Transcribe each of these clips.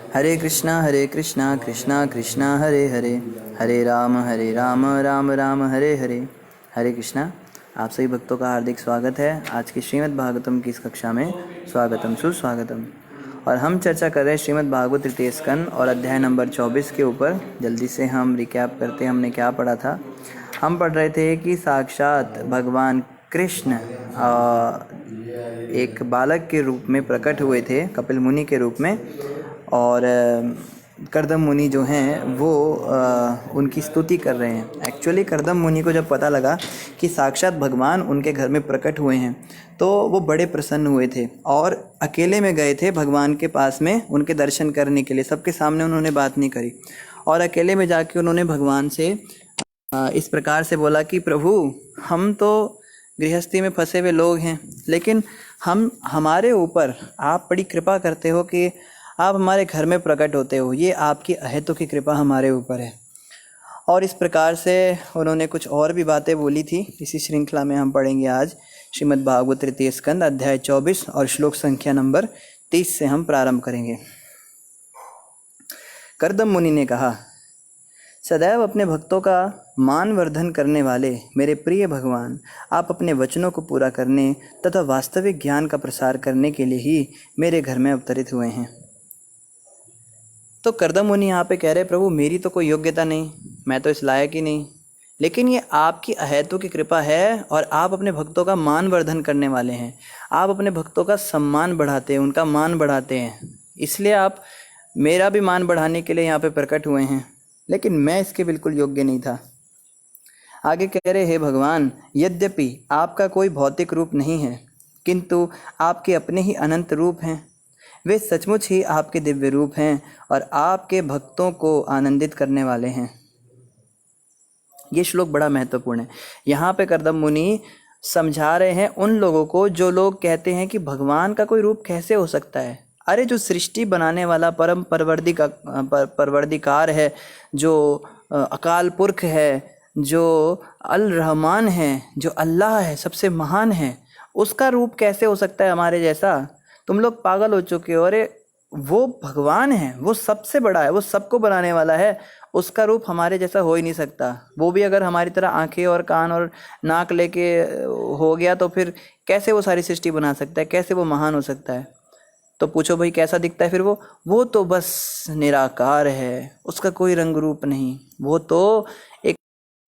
हरे कृष्णा कृष्णा कृष्णा हरे हरे, हरे राम राम राम हरे हरे। हरे कृष्णा। आप सभी भक्तों का हार्दिक स्वागत है आज की श्रीमद् भागवतम की इस कक्षा में। स्वागतम सुस्वागतम। और हम चर्चा कर रहे हैं श्रीमद् भागवत तृतीय स्कंद और अध्याय नंबर 24 के ऊपर। जल्दी से हम रिकैप करते हैं हमने क्या पढ़ा था। हम पढ़ रहे थे कि साक्षात भगवान कृष्ण एक बालक के रूप में प्रकट हुए थे, कपिल मुनि के रूप में। और कर्दम मुनि जो हैं वो उनकी स्तुति कर रहे हैं। एक्चुअली कर्दम मुनि को जब पता लगा कि साक्षात भगवान उनके घर में प्रकट हुए हैं तो वो बड़े प्रसन्न हुए थे और अकेले में गए थे भगवान के पास में उनके दर्शन करने के लिए। सबके सामने उन्होंने बात नहीं करी और अकेले में जाके उन्होंने भगवान से इस प्रकार से बोला कि प्रभु, हम तो गृहस्थी में फंसे हुए लोग हैं, लेकिन हमारे ऊपर आप बड़ी कृपा करते हो कि आप हमारे घर में प्रकट होते हो। ये आपकी अहेतु की कृपा हमारे ऊपर है। और इस प्रकार से उन्होंने कुछ और भी बातें बोली थी। इसी श्रृंखला में हम पढ़ेंगे आज श्रीमद् भागवत तृतीय स्कंद अध्याय 24 और श्लोक संख्या नंबर 30 से हम प्रारंभ करेंगे। कर्दम मुनि ने कहा, सदैव अपने भक्तों का मान वर्धन करने वाले मेरे प्रिय भगवान, आप अपने वचनों को पूरा करने तथा वास्तविक ज्ञान का प्रसार करने के लिए ही मेरे घर में अवतरित हुए हैं। तो कर्दम मुनि यहाँ पे कह रहे, प्रभु मेरी तो कोई योग्यता नहीं, मैं तो इस लायक ही नहीं, लेकिन ये आपकी अहेतु की कृपा है और आप अपने भक्तों का मान वर्धन करने वाले हैं। आप अपने भक्तों का सम्मान बढ़ाते हैं, उनका मान बढ़ाते हैं, इसलिए आप मेरा भी मान बढ़ाने के लिए यहाँ पे प्रकट हुए हैं, लेकिन मैं इसके बिल्कुल योग्य नहीं था। आगे कह रहे, हे भगवान, यद्यपि आपका कोई भौतिक रूप नहीं है, किंतु आपके अपने ही अनंत रूप हैं। वे सचमुच ही आपके दिव्य रूप हैं और आपके भक्तों को आनंदित करने वाले हैं। ये श्लोक बड़ा महत्वपूर्ण है। यहाँ पे कर्दम मुनि समझा रहे हैं उन लोगों को जो लोग कहते हैं कि भगवान का कोई रूप कैसे हो सकता है। अरे जो सृष्टि बनाने वाला परम परवरदिकार है, जो अकाल पुरख है, जो अल रहमान है, जो अल्लाह है, सबसे महान है, उसका रूप कैसे हो सकता है हमारे जैसा? तुम लोग पागल हो चुके हो। अरे वो भगवान है, वो सबसे बड़ा है, वो सबको बनाने वाला है, उसका रूप हमारे जैसा हो ही नहीं सकता। वो भी अगर हमारी तरह आंखें और कान और नाक लेके हो गया तो फिर कैसे वो सारी सृष्टि बना सकता है, कैसे वो महान हो सकता है? तो पूछो भाई कैसा दिखता है फिर वो तो बस निराकार है, उसका कोई रंग रूप नहीं, वो तो एक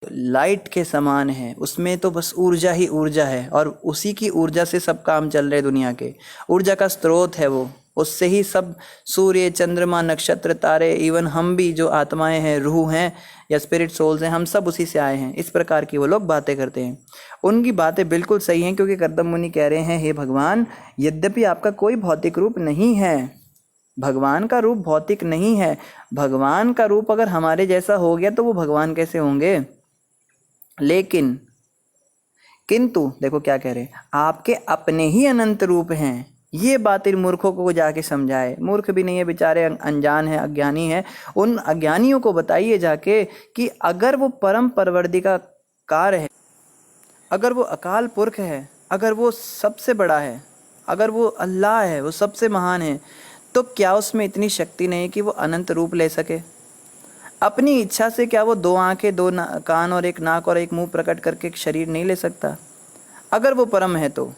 लाइट के समान है, उसमें तो बस ऊर्जा ही ऊर्जा है और उसी की ऊर्जा से सब काम चल रहे दुनिया के। ऊर्जा का स्रोत है वो, उससे ही सब सूर्य चंद्रमा नक्षत्र तारे, इवन हम भी जो आत्माएं हैं, रूह हैं या स्पिरिट सोल्स हैं, हम सब उसी से आए हैं। इस प्रकार की वो लोग बातें करते हैं। उनकी बातें बिल्कुल सही हैं, क्योंकि कर्दम मुनि कह रहे हैं, हे भगवान, यद्यपि आपका कोई भौतिक रूप नहीं है, भगवान का रूप भौतिक नहीं है, भगवान का रूप अगर हमारे जैसा हो गया तो वो भगवान कैसे होंगे? लेकिन किंतु देखो क्या कह रहे, आपके अपने ही अनंत रूप हैं। ये बात इन मूर्खों को जाके समझाए। मूर्ख भी नहीं है बेचारे, अनजान है, अज्ञानी है। उन अज्ञानियों को बताइए जाके कि अगर वो परम परवरदिगार है, अगर वो अकाल पुरख है, अगर वो सबसे बड़ा है, अगर वो अल्लाह है, वो सबसे महान है, तो क्या उसमें इतनी शक्ति नहीं कि वो अनंत रूप ले सके? अपनी इच्छा से क्या वो 2 आंखें, 2 कान और 1 नाक और 1 मुंह प्रकट करके एक शरीर नहीं ले सकता? अगर वो परम है तो,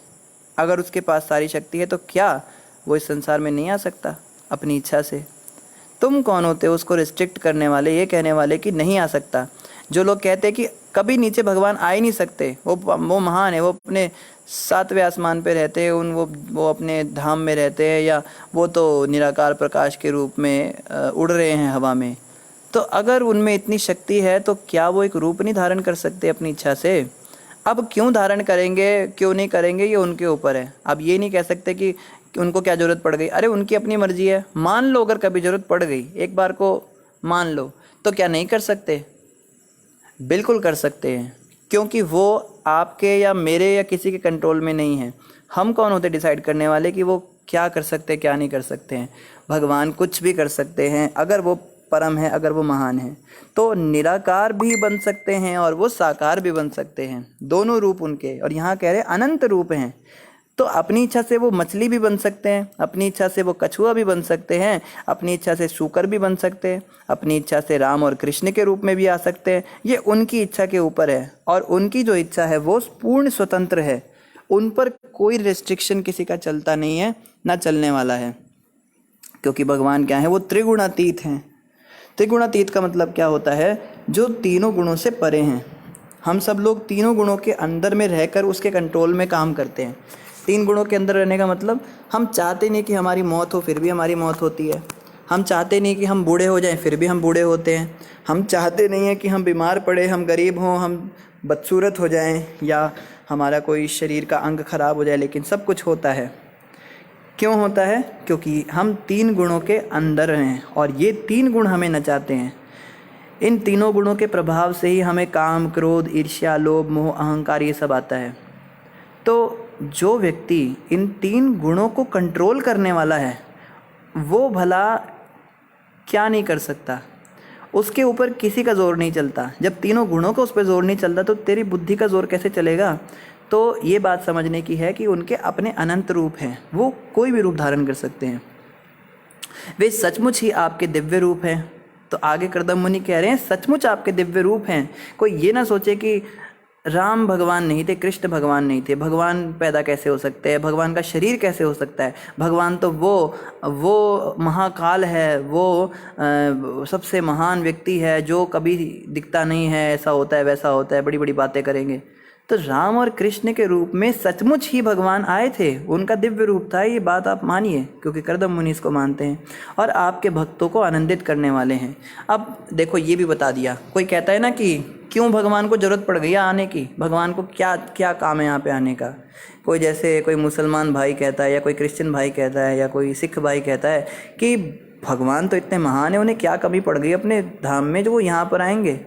अगर उसके पास सारी शक्ति है तो क्या वो इस संसार में नहीं आ सकता अपनी इच्छा से? तुम कौन होते हो उसको रिस्ट्रिक्ट करने वाले, ये कहने वाले कि नहीं आ सकता? जो लोग कहते हैं कि कभी नीचे भगवान आ ही नहीं सकते, वो महान है, वो अपने 7वें आसमान पे रहते हैं, वो अपने धाम में रहते हैं, या वो तो निराकार प्रकाश के रूप में उड़ रहे हैं हवा में, तो अगर उनमें इतनी शक्ति है तो क्या वो एक रूप नहीं धारण कर सकते अपनी इच्छा से? अब क्यों धारण करेंगे, क्यों नहीं करेंगे, ये उनके ऊपर है। अब ये नहीं कह सकते कि उनको क्या ज़रूरत पड़ गई। अरे उनकी अपनी मर्जी है। मान लो अगर कभी ज़रूरत पड़ गई, एक बार को मान लो, तो क्या नहीं कर सकते? बिल्कुल कर सकते हैं, क्योंकि वो आपके या मेरे या किसी के कंट्रोल में नहीं है। हम कौन होते डिसाइड करने वाले कि वो क्या कर सकते हैं, क्या नहीं कर सकते हैं? भगवान कुछ भी कर सकते हैं। अगर वो परम है, अगर वो महान है, तो निराकार भी बन सकते हैं और वो साकार भी बन सकते हैं, दोनों रूप उनके। और यहाँ कह रहे अनंत रूप हैं। तो अपनी इच्छा से वो मछली भी बन सकते हैं, अपनी इच्छा से वो कछुआ भी बन सकते हैं, अपनी इच्छा से शूकर भी बन सकते हैं, अपनी इच्छा से राम और कृष्ण के रूप में भी आ सकते हैं। ये उनकी इच्छा के ऊपर है, और उनकी जो इच्छा है वो पूर्ण स्वतंत्र है। उन पर कोई रेस्ट्रिक्शन किसी का चलता नहीं है, ना चलने वाला है, क्योंकि भगवान क्या है, वो त्रिगुणातीत हैं। त्रिगुणातीत का मतलब क्या होता है, जो तीनों गुणों से परे हैं। हम सब लोग तीनों गुणों के अंदर में रहकर उसके कंट्रोल में काम करते हैं। तीन गुणों के अंदर रहने का मतलब, हम चाहते नहीं कि हमारी मौत हो, फिर भी हमारी मौत होती है। हम चाहते नहीं कि हम बूढ़े हो जाएं, फिर भी हम बूढ़े होते हैं। हम चाहते नहीं हैं कि हम बीमार पड़े, हम गरीब हों, हम बदसूरत हो जाएं, या हमारा कोई शरीर का अंग खराब हो जाए, लेकिन सब कुछ होता है। क्यों होता है? क्योंकि हम तीन गुणों के अंदर हैं, और ये तीन गुण हमें नचाते हैं। इन तीनों गुणों के प्रभाव से ही हमें काम, क्रोध, ईर्ष्या, लोभ, मोह, अहंकार ये सब आता है। तो जो व्यक्ति इन तीन गुणों को कंट्रोल करने वाला है, वो भला क्या नहीं कर सकता? उसके ऊपर किसी का जोर नहीं चलता। जब तीनों गुणों का उस पर जोर नहीं चलता, तो तेरी बुद्धि का जोर कैसे चलेगा? तो ये बात समझने की है कि उनके अपने अनंत रूप हैं, वो कोई भी रूप धारण कर सकते हैं। वे सचमुच ही आपके दिव्य रूप हैं। तो आगे कर्दम मुनि कह रहे हैं, सचमुच आपके दिव्य रूप हैं। कोई ये ना सोचे कि राम भगवान नहीं थे, कृष्ण भगवान नहीं थे, भगवान पैदा कैसे हो सकते हैं, भगवान का शरीर कैसे हो सकता है, भगवान तो वो महाकाल है, वो सबसे महान व्यक्ति है जो कभी दिखता नहीं है, ऐसा होता है वैसा होता है, बड़ी बड़ी बातें करेंगे। तो राम और कृष्ण के रूप में सचमुच ही भगवान आए थे, उनका दिव्य रूप था, ये बात आप मानिए, क्योंकि कर्दम मुनि इसको मानते हैं, और आपके भक्तों को आनंदित करने वाले हैं। अब देखो, ये भी बता दिया। कोई कहता है ना कि क्यों भगवान को ज़रूरत पड़ गई आने की, भगवान को क्या क्या काम है यहाँ पे आने का। कोई जैसे कोई मुसलमान भाई कहता है, या कोई क्रिश्चियन भाई कहता है, या कोई सिख भाई कहता है कि भगवान तो इतने महान है, उन्हें क्या कमी पड़ गई अपने धाम में जो वो यहाँ पर आएंगे।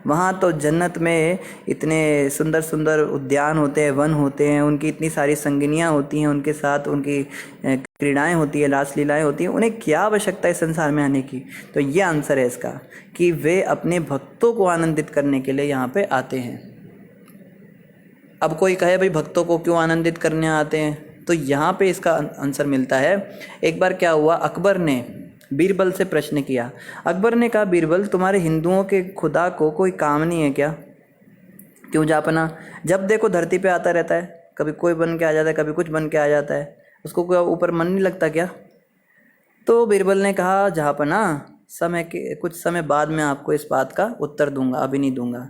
वहाँ तो जन्नत में इतने सुंदर सुंदर उद्यान होते हैं, वन होते हैं, उनकी इतनी सारी संगिनियाँ होती हैं, उनके साथ उनकी क्रीड़ाएँ होती है, रासलीलाएँ होती हैं, उन्हें क्या आवश्यकता है इस संसार में आने की। तो ये आंसर है इसका, कि वे अपने भक्तों को आनंदित करने के लिए यहाँ पे आते हैं। अब कोई कहे भाई भक्तों को क्यों आनंदित करने आते हैं, तो यहाँ पे इसका आंसर मिलता है। एक बार क्या हुआ, अकबर ने बीरबल से प्रश्न किया। अकबर ने कहा, बीरबल तुम्हारे हिंदुओं के खुदा को कोई काम नहीं है क्या? क्यों जापना, जब देखो धरती पे आता रहता है, कभी कोई बन के आ जाता है, कभी कुछ बन के आ जाता है, उसको कोई ऊपर मन नहीं लगता क्या? तो बीरबल ने कहा, जापना कुछ समय बाद में आपको इस बात का उत्तर दूंगा, अभी नहीं दूंगा।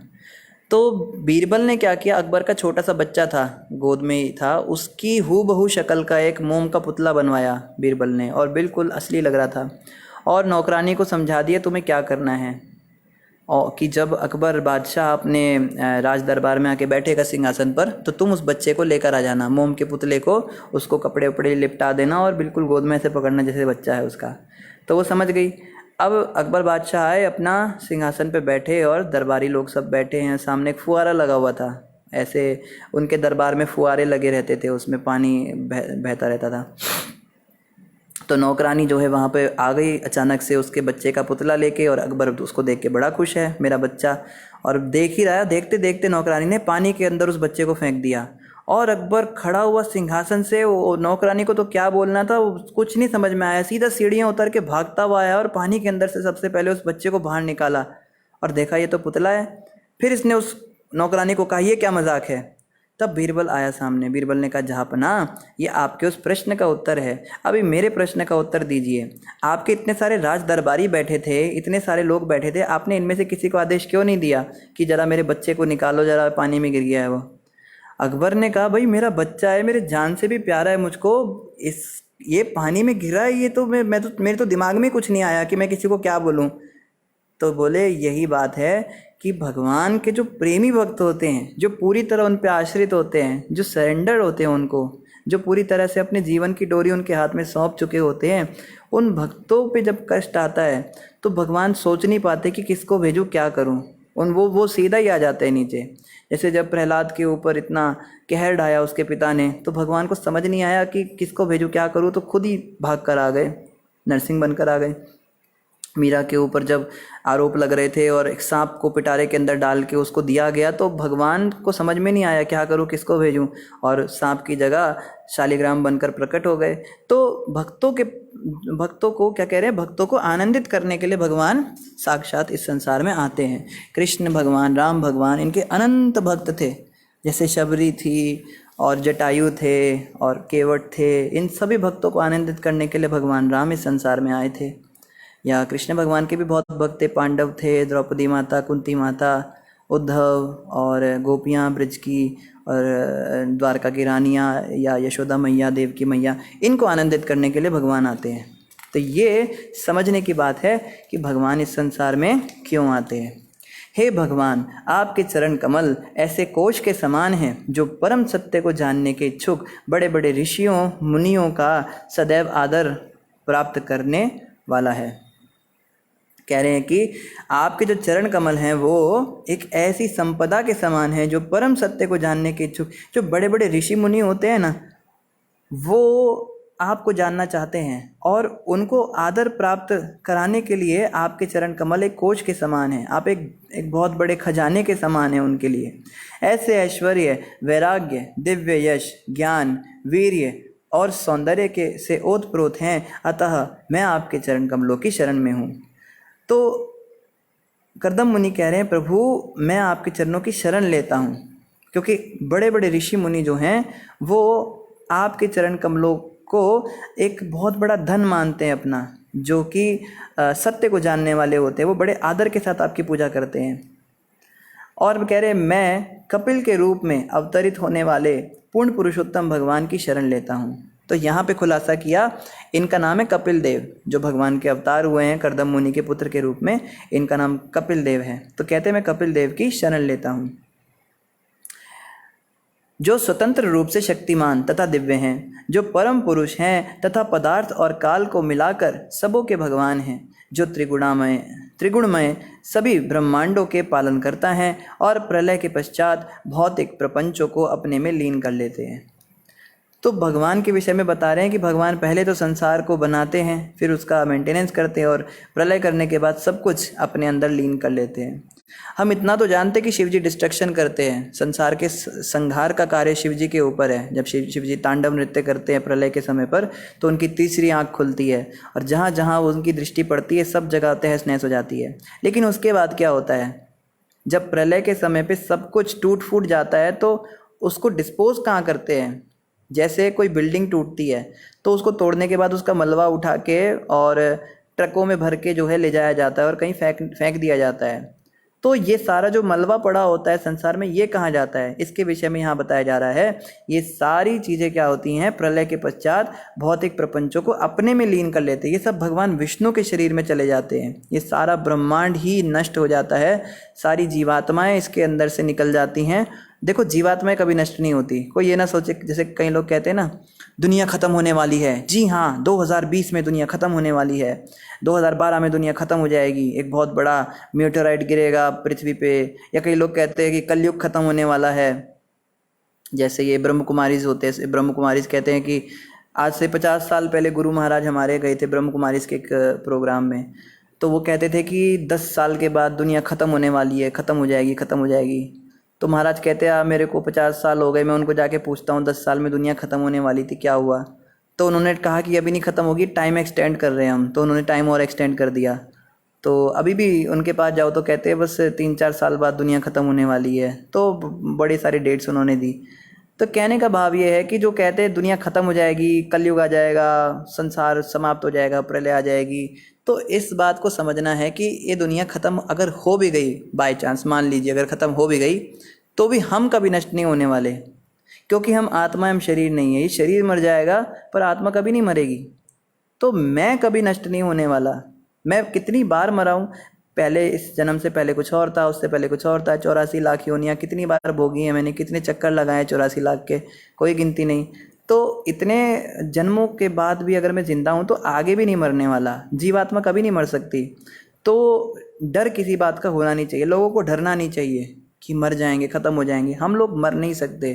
तो बीरबल ने क्या किया, अकबर का छोटा सा बच्चा था, गोद में ही था, उसकी हूबहू शक्ल का एक मोम का पुतला बनवाया बीरबल ने, और बिल्कुल असली लग रहा था, और नौकरानी को समझा दिया तुम्हें क्या करना है, और कि जब अकबर बादशाह अपने राज दरबार में आके बैठेगा सिंहासन पर, तो तुम उस बच्चे को लेकर आ जाना, मोम के पुतले को, उसको कपड़े उपड़े लिपटा देना, और बिल्कुल गोद में से पकड़ना जैसे बच्चा है उसका। तो वो समझ गई। अब अकबर बादशाह आए, अपना सिंहासन पे बैठे, और दरबारी लोग सब बैठे हैं, सामने एक फुहारा लगा हुआ था। ऐसे उनके दरबार में फुहारे लगे रहते थे, उसमें पानी बहता रहता था। तो नौकरानी जो है वहाँ पे आ गई अचानक से उसके बच्चे का पुतला लेके, और अकबर उसको देख के बड़ा खुश है, मेरा बच्चा, और देख ही रहा, देखते देखते नौकरानी ने पानी के अंदर उस बच्चे को फेंक दिया। और अकबर खड़ा हुआ सिंहासन से, वो नौकरानी को तो क्या बोलना था, कुछ नहीं समझ में आया, सीधा सीढ़ियाँ उतर के भागता हुआ आया, और पानी के अंदर से सबसे पहले उस बच्चे को बाहर निकाला, और देखा ये तो पुतला है। फिर इसने उस नौकरानी को कहा, ये क्या मजाक है? तब बीरबल आया सामने। बीरबल ने कहा, जहाँपना, ये आपके उस प्रश्न का उत्तर है, अभी मेरे प्रश्न का उत्तर दीजिए। आपके इतने सारे राज दरबारी बैठे थे, इतने सारे लोग बैठे थे, आपने इनमें से किसी को आदेश क्यों नहीं दिया कि ज़रा मेरे बच्चे को निकालो, ज़रा पानी में गिर गया है वो? अकबर ने कहा, भाई मेरा बच्चा है, मेरे जान से भी प्यारा है मुझको, ये पानी में गिरा है, ये तो मेरे तो दिमाग में कुछ नहीं आया कि मैं किसी को क्या बोलूं। तो बोले, यही बात है कि भगवान के जो प्रेमी भक्त होते हैं, जो पूरी तरह उन पे आश्रित होते हैं, जो सरेंडर होते हैं उनको, जो पूरी तरह से अपने जीवन की डोरी उनके हाथ में सौंप चुके होते हैं, उन भक्तों पे जब कष्ट आता है तो भगवान सोच नहीं पाते कि किसको भेजूं, क्या करूं। वो सीधा ही आ जाते हैं नीचे। जैसे जब प्रहलाद के ऊपर इतना कहर ढाया उसके पिता ने, तो भगवान को समझ नहीं आया कि किसको भेजूं, क्या करूं, तो खुद ही भाग कर आ गए, नरसिंह बनकर आ गए। मीरा के ऊपर जब आरोप लग रहे थे और एक सांप को पिटारे के अंदर डाल के उसको दिया गया, तो भगवान को समझ में नहीं आया क्या करूं, किसको भेजूं, और सांप की जगह शालिग्राम बनकर प्रकट हो गए। तो भक्तों को क्या कह रहे हैं, भक्तों को आनंदित करने के लिए भगवान साक्षात इस संसार में आते हैं। कृष्ण भगवान, राम भगवान, इनके अनंत भक्त थे, जैसे शबरी थी और जटायु थे और केवट थे। इन सभी भक्तों को आनंदित करने के लिए भगवान राम इस संसार में आए थे। या कृष्ण भगवान के भी बहुत भक्त थे, पांडव थे, द्रौपदी माता, कुंती माता, उद्धव और गोपियाँ ब्रज की और द्वारका की रानियाँ या यशोदा मैया, देवकी मैया, इनको आनंदित करने के लिए भगवान आते हैं। तो ये समझने की बात है कि भगवान इस संसार में क्यों आते हैं। हे भगवान, आपके चरण कमल ऐसे कोश के समान हैं जो परम सत्य को जानने के इच्छुक बड़े बड़े ऋषियों मुनियों का सदैव आदर प्राप्त करने वाला है। कह रहे हैं कि आपके जो चरण कमल हैं वो एक ऐसी संपदा के समान है जो परम सत्य को जानने के इच्छुक, जो बड़े बड़े ऋषि मुनि होते हैं ना, वो आपको जानना चाहते हैं और उनको आदर प्राप्त कराने के लिए आपके चरण कमल एक कोश के समान है। आप एक बहुत बड़े खजाने के समान है उनके लिए। ऐसे ऐश्वर्य, वैराग्य, दिव्य यश, ज्ञान, वीर्य और सौंदर्य के से ओतप्रोत हैं, अतः मैं आपके चरण कमलों की शरण में हूँ। तो कर्दम मुनि कह रहे हैं, प्रभु मैं आपके चरणों की शरण लेता हूँ, क्योंकि बड़े बड़े ऋषि मुनि जो हैं वो आपके चरण कमलों को एक बहुत बड़ा धन मानते हैं अपना, जो कि सत्य को जानने वाले होते हैं। वो बड़े आदर के साथ आपकी पूजा करते हैं। और कह रहे हैं, मैं कपिल के रूप में अवतरित होने वाले पूर्ण पुरुषोत्तम भगवान की शरण लेता हूँ। तो यहाँ पे खुलासा किया, इनका नाम है कपिल देव, जो भगवान के अवतार हुए हैं कर्दम मुनि के पुत्र के रूप में, इनका नाम कपिल देव है। तो कहते हैं मैं कपिल देव की शरण लेता हूँ, जो स्वतंत्र रूप से शक्तिमान तथा दिव्य हैं, जो परम पुरुष हैं तथा पदार्थ और काल को मिलाकर सबों के भगवान हैं, जो त्रिगुणमय सभी ब्रह्मांडों के पालन करता है और प्रलय के पश्चात भौतिक प्रपंचों को अपने में लीन कर लेते हैं। तो भगवान के विषय में बता रहे हैं कि भगवान पहले तो संसार को बनाते हैं, फिर उसका मेंटेनेंस करते हैं और प्रलय करने के बाद सब कुछ अपने अंदर लीन कर लेते हैं। हम इतना तो जानते हैं कि शिव जी डिस्ट्रक्शन करते हैं, संसार के संहार का कार्य शिव जी के ऊपर है। जब शिव जी तांडव नृत्य करते हैं प्रलय के समय पर, तो उनकी तीसरी आंख खुलती है और जहाँ जहाँ उनकी दृष्टि पड़ती है सब जगह तहस नहस हो जाती है। लेकिन उसके बाद क्या होता है, जब प्रलय के समय पर सब कुछ टूट फूट जाता है तो उसको डिस्पोज कहाँ करते हैं। जैसे कोई बिल्डिंग टूटती है तो उसको तोड़ने के बाद उसका मलबा उठा के और ट्रकों में भर के जो है ले जाया जाता है और कहीं फेंक दिया जाता है। तो ये सारा जो मलबा पड़ा होता है संसार में, ये कहाँ जाता है, इसके विषय में यहाँ बताया जा रहा है। ये सारी चीज़ें क्या होती हैं, प्रलय के पश्चात भौतिक प्रपंचों को अपने में लीन कर लेते हैं। ये सब भगवान विष्णु के शरीर में चले जाते हैं। ये सारा ब्रह्मांड ही नष्ट हो जाता है, सारी जीवात्माएं इसके अंदर से निकल जाती हैं। देखो, जीवात्माएं कभी नष्ट नहीं होती। कोई ये ना सोचे, जैसे कई लोग कहते हैं ना दुनिया ख़त्म होने वाली है। जी हाँ, 2020 में दुनिया ख़त्म होने वाली है, 2012 में दुनिया ख़त्म हो जाएगी, एक बहुत बड़ा मीटरऑइड गिरेगा पृथ्वी पे। या कई लोग कहते हैं कि कलयुग ख़त्म होने वाला है। जैसे ये ब्रह्म कुमारीज होते हैं, ब्रह्म कुमारीज कहते हैं कि आज से 50 साल पहले गुरु महाराज हमारे गए थे ब्रह्म कुमारीज के एक प्रोग्राम में, तो वो कहते थे कि 10 साल के बाद दुनिया ख़त्म होने वाली है, ख़त्म हो जाएगी, ख़त्म हो जाएगी। तो महाराज कहते हैं मेरे को 50 साल हो गए, मैं उनको जाके पूछता हूँ 10 साल में दुनिया ख़त्म होने वाली थी, क्या हुआ? तो उन्होंने कहा कि अभी नहीं ख़त्म होगी, टाइम एक्सटेंड कर रहे हैं हम। तो उन्होंने टाइम और एक्सटेंड कर दिया। तो अभी भी उनके पास जाओ तो कहते हैं बस 3-4 साल बाद दुनिया ख़त्म होने वाली है। तो बड़ी सारी डेट्स उन्होंने दी। तो कहने का भाव ये है कि जो कहते हैं दुनिया ख़त्म हो जाएगी, कलयुग आ जाएगा, संसार समाप्त हो जाएगा, प्रलय आ जाएगी, तो इस बात को समझना है कि ये दुनिया ख़त्म अगर हो भी गई, बाय चांस मान लीजिए अगर ख़त्म हो भी गई, तो भी हम कभी नष्ट नहीं होने वाले, क्योंकि हम आत्मा एवं शरीर नहीं है। ये शरीर मर जाएगा पर आत्मा कभी नहीं मरेगी। तो मैं कभी नष्ट नहीं होने वाला। मैं कितनी बार मरा हूँ, पहले इस जन्म से पहले कुछ और था, उससे पहले कुछ और था। 84 लाख योनियाँ कितनी बार भोगी हैं मैंने, कितने चक्कर लगाए 84 लाख के, कोई गिनती नहीं। तो इतने जन्मों के बाद भी अगर मैं ज़िंदा हूँ तो आगे भी नहीं मरने वाला। जीवात्मा कभी नहीं मर सकती। तो डर किसी बात का होना नहीं चाहिए, लोगों को डरना नहीं चाहिए कि मर जाएंगे, ख़त्म हो जाएंगे। हम लोग मर नहीं सकते,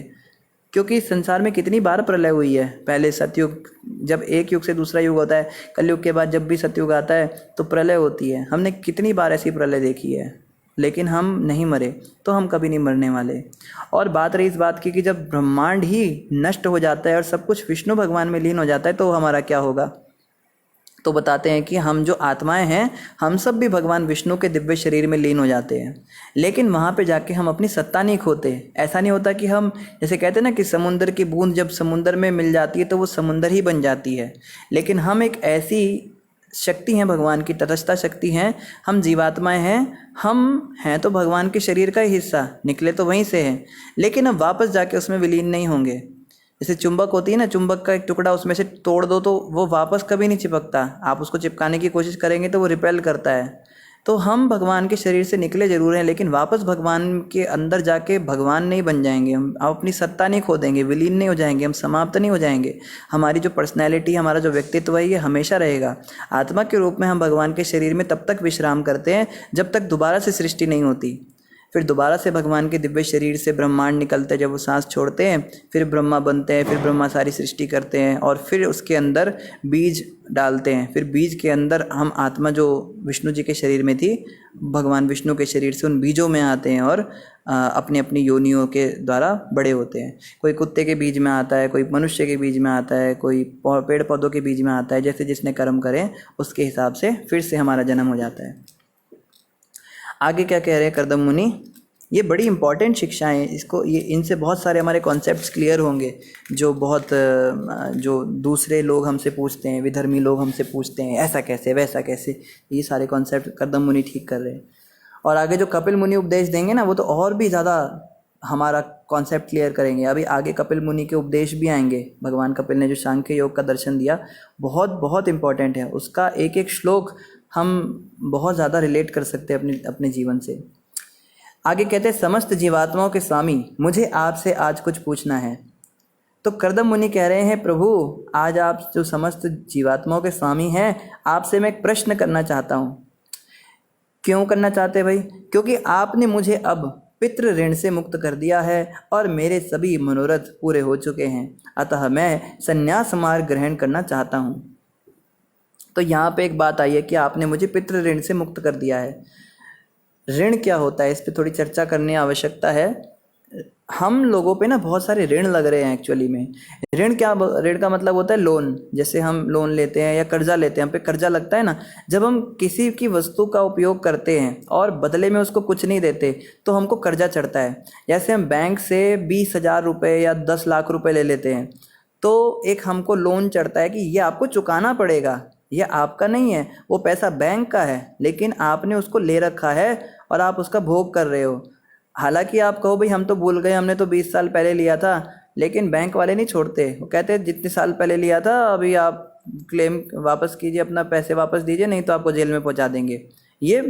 क्योंकि इस संसार में कितनी बार प्रलय हुई है। पहले सतयुग, जब एक युग से दूसरा युग होता है, कलयुग के बाद जब भी सतयुग आता है तो प्रलय होती है। हमने कितनी बार ऐसी प्रलय देखी है, लेकिन हम नहीं मरे, तो हम कभी नहीं मरने वाले। और बात रही इस बात की कि जब ब्रह्मांड ही नष्ट हो जाता है और सब कुछ विष्णु भगवान में लीन हो जाता है तो हमारा क्या होगा। तो बताते हैं कि हम जो आत्माएं हैं, हम सब भी भगवान विष्णु के दिव्य शरीर में लीन हो जाते हैं, लेकिन वहाँ पे जाके हम अपनी सत्ता नहीं खोते। ऐसा नहीं होता कि हम, जैसे कहते हैं ना कि समुद्र की बूंद जब समुद्र में मिल जाती है तो वो समुद्र ही बन जाती है, लेकिन हम एक ऐसी शक्ति हैं, भगवान की तटस्थता शक्ति हैं, हम जीवात्माएं हैं। हम हैं तो भगवान के शरीर का ही हिस्सा, निकले तो वहीं से हैं, लेकिन हम वापस जाके उसमें विलीन नहीं होंगे। जैसे चुंबक होती है ना, चुंबक का एक टुकड़ा उसमें से तोड़ दो तो वो वापस कभी नहीं चिपकता, आप उसको चिपकाने की कोशिश करेंगे तो वो रिपेल करता है। तो हम भगवान के शरीर से निकले जरूर हैं, लेकिन वापस भगवान के अंदर जाके भगवान नहीं बन जाएंगे हम अपनी सत्ता नहीं खो देंगे, विलीन नहीं हो जाएंगे, हम समाप्त नहीं हो जाएंगे। हमारी जो पर्सनैलिटी, हमारा जो व्यक्तित्व है, ये हमेशा रहेगा। आत्मा के रूप में हम भगवान के शरीर में तब तक विश्राम करते हैं जब तक दोबारा से सृष्टि नहीं होती। फिर दोबारा से भगवान के दिव्य शरीर से ब्रह्मांड निकलते हैं, जब वो सांस छोड़ते हैं फिर ब्रह्मा बनते हैं, फिर ब्रह्मा सारी सृष्टि करते हैं और फिर उसके अंदर बीज डालते हैं। फिर बीज के अंदर हम आत्मा जो विष्णु जी के शरीर में थी, भगवान विष्णु के शरीर से उन बीजों में आते हैं और अपनी अपनी योनियों के द्वारा बड़े होते हैं। कोई कुत्ते के बीज में आता है, कोई मनुष्य के बीज में आता है, कोई पेड़ पौधों के बीज में आता है। जैसे जिसने कर्म करें उसके हिसाब से फिर से हमारा जन्म हो जाता है। आगे क्या कह रहे हैं कर्दम मुनि, ये बड़ी इंपॉर्टेंट शिक्षाएं, इसको ये इनसे बहुत सारे हमारे कॉन्सेप्ट्स क्लियर होंगे जो दूसरे लोग हमसे पूछते हैं, विधर्मी लोग हमसे पूछते हैं ऐसा कैसे वैसा कैसे, ये सारे कॉन्सेप्ट कर्दम मुनि ठीक कर रहे हैं। और आगे जो कपिल मुनि उपदेश देंगे ना, वो तो और भी ज़्यादा हमारा कॉन्सेप्ट क्लियर करेंगे। अभी आगे कपिल मुनि के उपदेश भी आएंगे। भगवान कपिल ने जो सांख्य योग का दर्शन दिया, बहुत बहुत इंपॉर्टेंट है। उसका एक एक श्लोक हम बहुत ज़्यादा रिलेट कर सकते हैं अपने जीवन से। आगे कहते हैं, समस्त जीवात्माओं के स्वामी, मुझे आपसे आज कुछ पूछना है। तो कर्दम मुनि कह रहे हैं, प्रभु आज आप जो समस्त जीवात्माओं के स्वामी हैं, आपसे मैं एक प्रश्न करना चाहता हूँ। क्यों करना चाहते हैं भाई? क्योंकि आपने मुझे अब पितृ ऋण से मुक्त कर दिया है और मेरे सभी मनोरथ पूरे हो चुके हैं, अतः मैं संन्यास मार्ग ग्रहण करना चाहता हूँ। तो यहाँ पे एक बात आई है कि आपने मुझे पितृ ऋण से मुक्त कर दिया है। ऋण क्या होता है, इस पे थोड़ी चर्चा करने की आवश्यकता है। हम लोगों पे ना बहुत सारे ऋण लग रहे हैं एक्चुअली में। ऋण का मतलब होता है लोन। जैसे हम लोन लेते हैं या कर्जा लेते हैं, हम पे कर्जा लगता है ना। जब हम किसी की वस्तु का उपयोग करते हैं और बदले में उसको कुछ नहीं देते तो हमको कर्जा चढ़ता है। जैसे हम बैंक से 20,000 रुपये या 10 लाख रुपए ले लेते हैं तो एक हमको लोन चढ़ता है कि ये आपको चुकाना पड़ेगा, ये आपका नहीं है, वो पैसा बैंक का है, लेकिन आपने उसको ले रखा है और आप उसका भोग कर रहे हो। हालांकि आप कहो भाई हम तो भूल गए, हमने तो 20 साल पहले लिया था, लेकिन बैंक वाले नहीं छोड़ते। वो कहते हैं जितने साल पहले लिया था अभी आप क्लेम वापस कीजिए, अपना पैसे वापस दीजिए, नहीं तो आपको जेल में पहुंचा देंगे। ये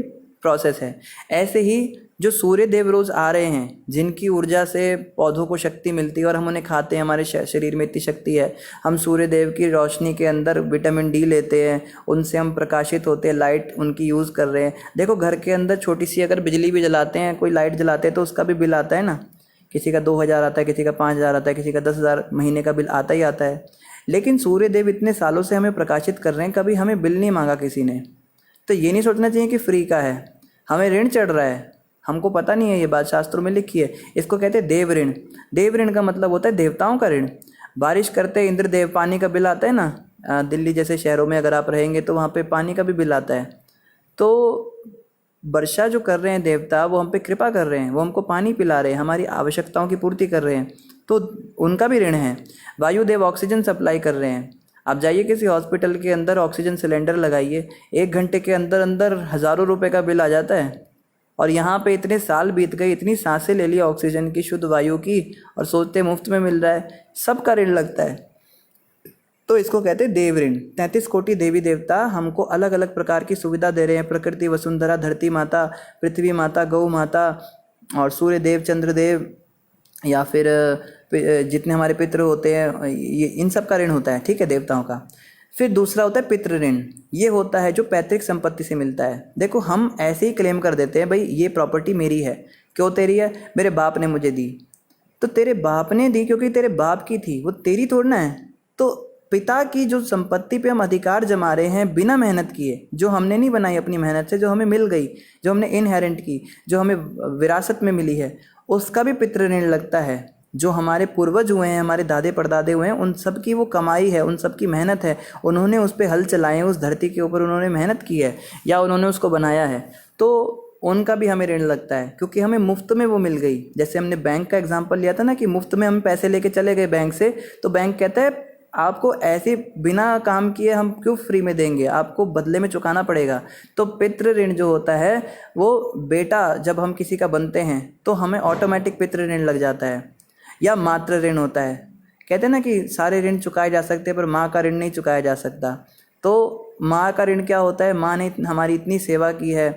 प्रोसेस है। ऐसे ही जो सूर्य देव रोज आ रहे हैं, जिनकी ऊर्जा से पौधों को शक्ति मिलती है और हम उन्हें खाते हैं, हमारे शरीर में इतनी शक्ति है। हम सूर्य देव की रोशनी के अंदर विटामिन डी लेते हैं, उनसे हम प्रकाशित होते हैं, लाइट उनकी यूज़ कर रहे हैं। देखो घर के अंदर छोटी सी अगर बिजली भी जलाते हैं, कोई लाइट जलाते हैं तो उसका भी बिल आता है ना। किसी का 2,000 आता है, किसी का 5,000 आता है, किसी का 10,000 महीने का बिल आता ही आता है। लेकिन सूर्य देव इतने सालों से हमें प्रकाशित कर रहे हैं, कभी हमें बिल नहीं मांगा किसी ने। तो ये नहीं सोचना चाहिए कि फ्री का है, हमें ऋण चढ़ रहा है, हमको पता नहीं है। ये बात शास्त्रों में लिखी है। इसको कहते हैं देव ऋण। देव ऋण का मतलब होता है देवताओं का ऋण। बारिश करते इंद्र देव, पानी का बिल आता है ना। दिल्ली जैसे शहरों में अगर आप रहेंगे तो वहाँ पे पानी का भी बिल आता है। तो वर्षा जो कर रहे हैं देवता, वो हम पे कृपा कर रहे हैं, वो हमको पानी पिला रहे हैं, हमारी आवश्यकताओं की पूर्ति कर रहे हैं, तो उनका भी ऋण है। वायुदेव ऑक्सीजन सप्लाई कर रहे हैं। आप जाइए किसी हॉस्पिटल के अंदर, ऑक्सीजन सिलेंडर लगाइए, 1 घंटे के अंदर अंदर हज़ारों रुपए का बिल आ जाता है। और यहाँ पे इतने साल बीत गए, इतनी सांसें ले ली ऑक्सीजन की, शुद्ध वायु की, और सोचते मुफ्त में मिल रहा है। सबका ऋण लगता है। तो इसको कहते हैं देव ऋण। 33 कोटि देवी देवता हमको अलग अलग प्रकार की सुविधा दे रहे हैं। प्रकृति, वसुंधरा, धरती माता, पृथ्वी माता, गौ माता और सूर्य देव, चंद्र देव, या फिर जितने हमारे पितृ होते हैं, ये इन सब का ऋण होता है, ठीक है, देवताओं का। फिर दूसरा होता है पितृ ऋण। ये होता है जो पैतृक संपत्ति से मिलता है। देखो हम ऐसे ही क्लेम कर देते हैं, भाई ये प्रॉपर्टी मेरी है। क्यों तेरी है? मेरे बाप ने मुझे दी। तो तेरे बाप ने दी क्योंकि तेरे बाप की थी, वो तेरी थोड़ी ना है। तो पिता की जो संपत्ति पे हम अधिकार जमा रहे हैं बिना मेहनत किए, जो हमने नहीं बनाई अपनी मेहनत से, जो हमें मिल गई, जो हमने इनहेरेंट की, जो हमें विरासत में मिली है, उसका भी पितृ ऋण लगता है। जो हमारे पूर्वज हुए हैं, हमारे दादे परदादे हुए हैं, उन सब की वो कमाई है, उन सब की मेहनत है। उन्होंने उस पर हल चलाए हैं, उस धरती के ऊपर उन्होंने मेहनत की है या उन्होंने उसको बनाया है, तो उनका भी हमें ऋण लगता है क्योंकि हमें मुफ्त में वो मिल गई। जैसे हमने बैंक का एग्जांपल लिया था ना कि मुफ्त में हम पैसे लेके चले गए बैंक से, तो बैंक कहता है आपको ऐसे बिना काम किए हम क्यों फ्री में देंगे, आपको बदले में चुकाना पड़ेगा। तो पितृ ऋण जो होता है वो बेटा जब हम किसी का बनते हैं तो हमें ऑटोमेटिक पितृ ऋण लग जाता है। या मातृ ऋण होता है, कहते हैं ना कि सारे ऋण चुकाए जा सकते हैं पर माँ का ऋण नहीं चुकाया जा सकता। तो माँ का ऋण क्या होता है, माँ ने हमारी इतनी सेवा की है,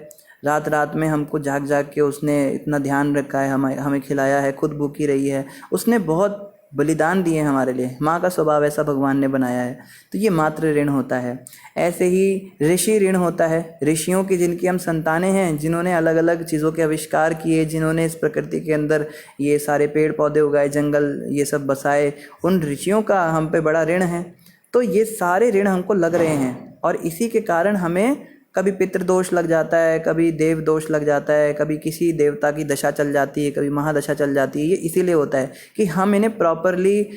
रात रात में हमको जाग जाग के उसने इतना ध्यान रखा है, हमें खिलाया है, खुद भूखी रही है, उसने बहुत बलिदान दिए हमारे लिए। माँ का स्वभाव ऐसा भगवान ने बनाया है, तो ये मातृ ऋण होता है। ऐसे ही ऋषि ऋण होता है, ऋषियों की जिनकी हम संतानें हैं, जिन्होंने अलग अलग चीज़ों के आविष्कार किए, जिन्होंने इस प्रकृति के अंदर ये सारे पेड़ पौधे उगाए, जंगल ये सब बसाए, उन ऋषियों का हम पे बड़ा ऋण है। तो ये सारे ऋण हमको लग रहे हैं और इसी के कारण हमें कभी पितृदोष लग जाता है, कभी देव दोष लग जाता है, कभी किसी देवता की दशा चल जाती है, कभी महादशा चल जाती है। ये इसीलिए होता है कि हम इन्हें प्रॉपरली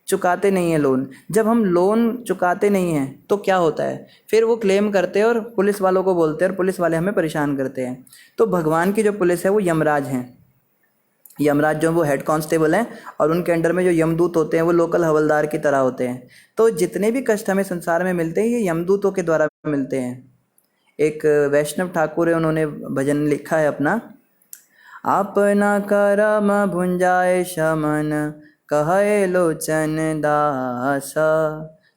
चुकाते नहीं हैं लोन। जब हम लोन चुकाते नहीं हैं तो क्या होता है, फिर वो क्लेम करते हैं और पुलिस वालों को बोलते हैं और पुलिस वाले हमें परेशान करते हैं। तो भगवान की जो पुलिस है वो यमराज हैं। यमराज जो वो हेड कांस्टेबल हैं और उनके अंडर में जो यमदूत होते हैं वो लोकल हवलदार की तरह होते हैं। तो जितने भी कष्ट हमें संसार में मिलते हैं ये यमदूतों के द्वारा मिलते हैं। एक वैष्णव ठाकुर है, उन्होंने भजन लिखा है अपना, अपना करम भुंजाए शमन कहे लोचन दास।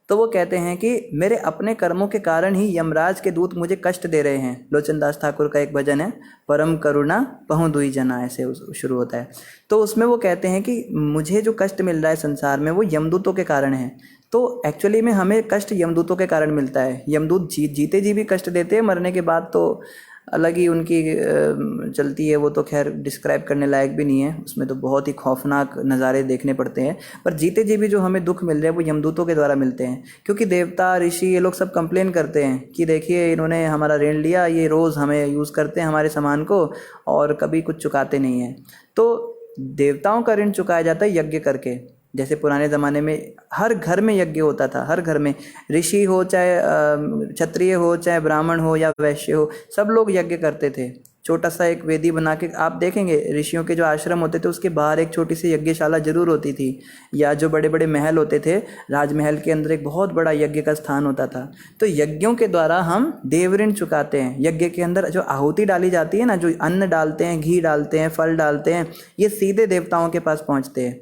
तो वो कहते हैं कि मेरे अपने कर्मों के कारण ही यमराज के दूत मुझे कष्ट दे रहे हैं। लोचन दास ठाकुर का एक भजन है, परम करुणा पहुँ दुई जना, ऐसे शुरू होता है। तो उसमें वो कहते हैं कि मुझे जो कष्ट मिल रहा है संसार में वो यमदूतों के कारण है। तो एक्चुअली में हमें कष्ट यमदूतों के कारण मिलता है। यमदूत जीते जी भी कष्ट देते हैं, मरने के बाद तो अलग ही उनकी चलती है, वो तो खैर डिस्क्राइब करने लायक भी नहीं है, उसमें तो बहुत ही खौफनाक नज़ारे देखने पड़ते हैं। पर जीते जी भी जो हमें दुख मिल रहे हैं वो यमदूतों के द्वारा मिलते हैं, क्योंकि देवता ऋषि ये लोग सब कंप्लेन करते हैं कि देखिए इन्होंने हमारा ऋण लिया, ये रोज़ हमें यूज़ करते हैं हमारे सामान को और कभी कुछ चुकाते नहीं हैं। तो देवताओं का ऋण चुकाया जाता है यज्ञ करके। जैसे पुराने ज़माने में हर घर में यज्ञ होता था, हर घर में, ऋषि हो चाहे क्षत्रिय हो चाहे ब्राह्मण हो या वैश्य हो, सब लोग यज्ञ करते थे। छोटा सा एक वेदी बना के, आप देखेंगे ऋषियों के जो आश्रम होते थे उसके बाहर एक छोटी सी यज्ञशाला जरूर होती थी, या जो बड़े बड़े महल होते थे, राजमहल के अंदर एक बहुत बड़ा यज्ञ का स्थान होता था। तो यज्ञों के द्वारा हम देव ऋण चुकाते हैं। यज्ञ के अंदर जो आहुति डाली जाती है ना, जो अन्न डालते हैं, घी डालते हैं, फल डालते हैं, ये सीधे देवताओं के पास पहुँचते हैं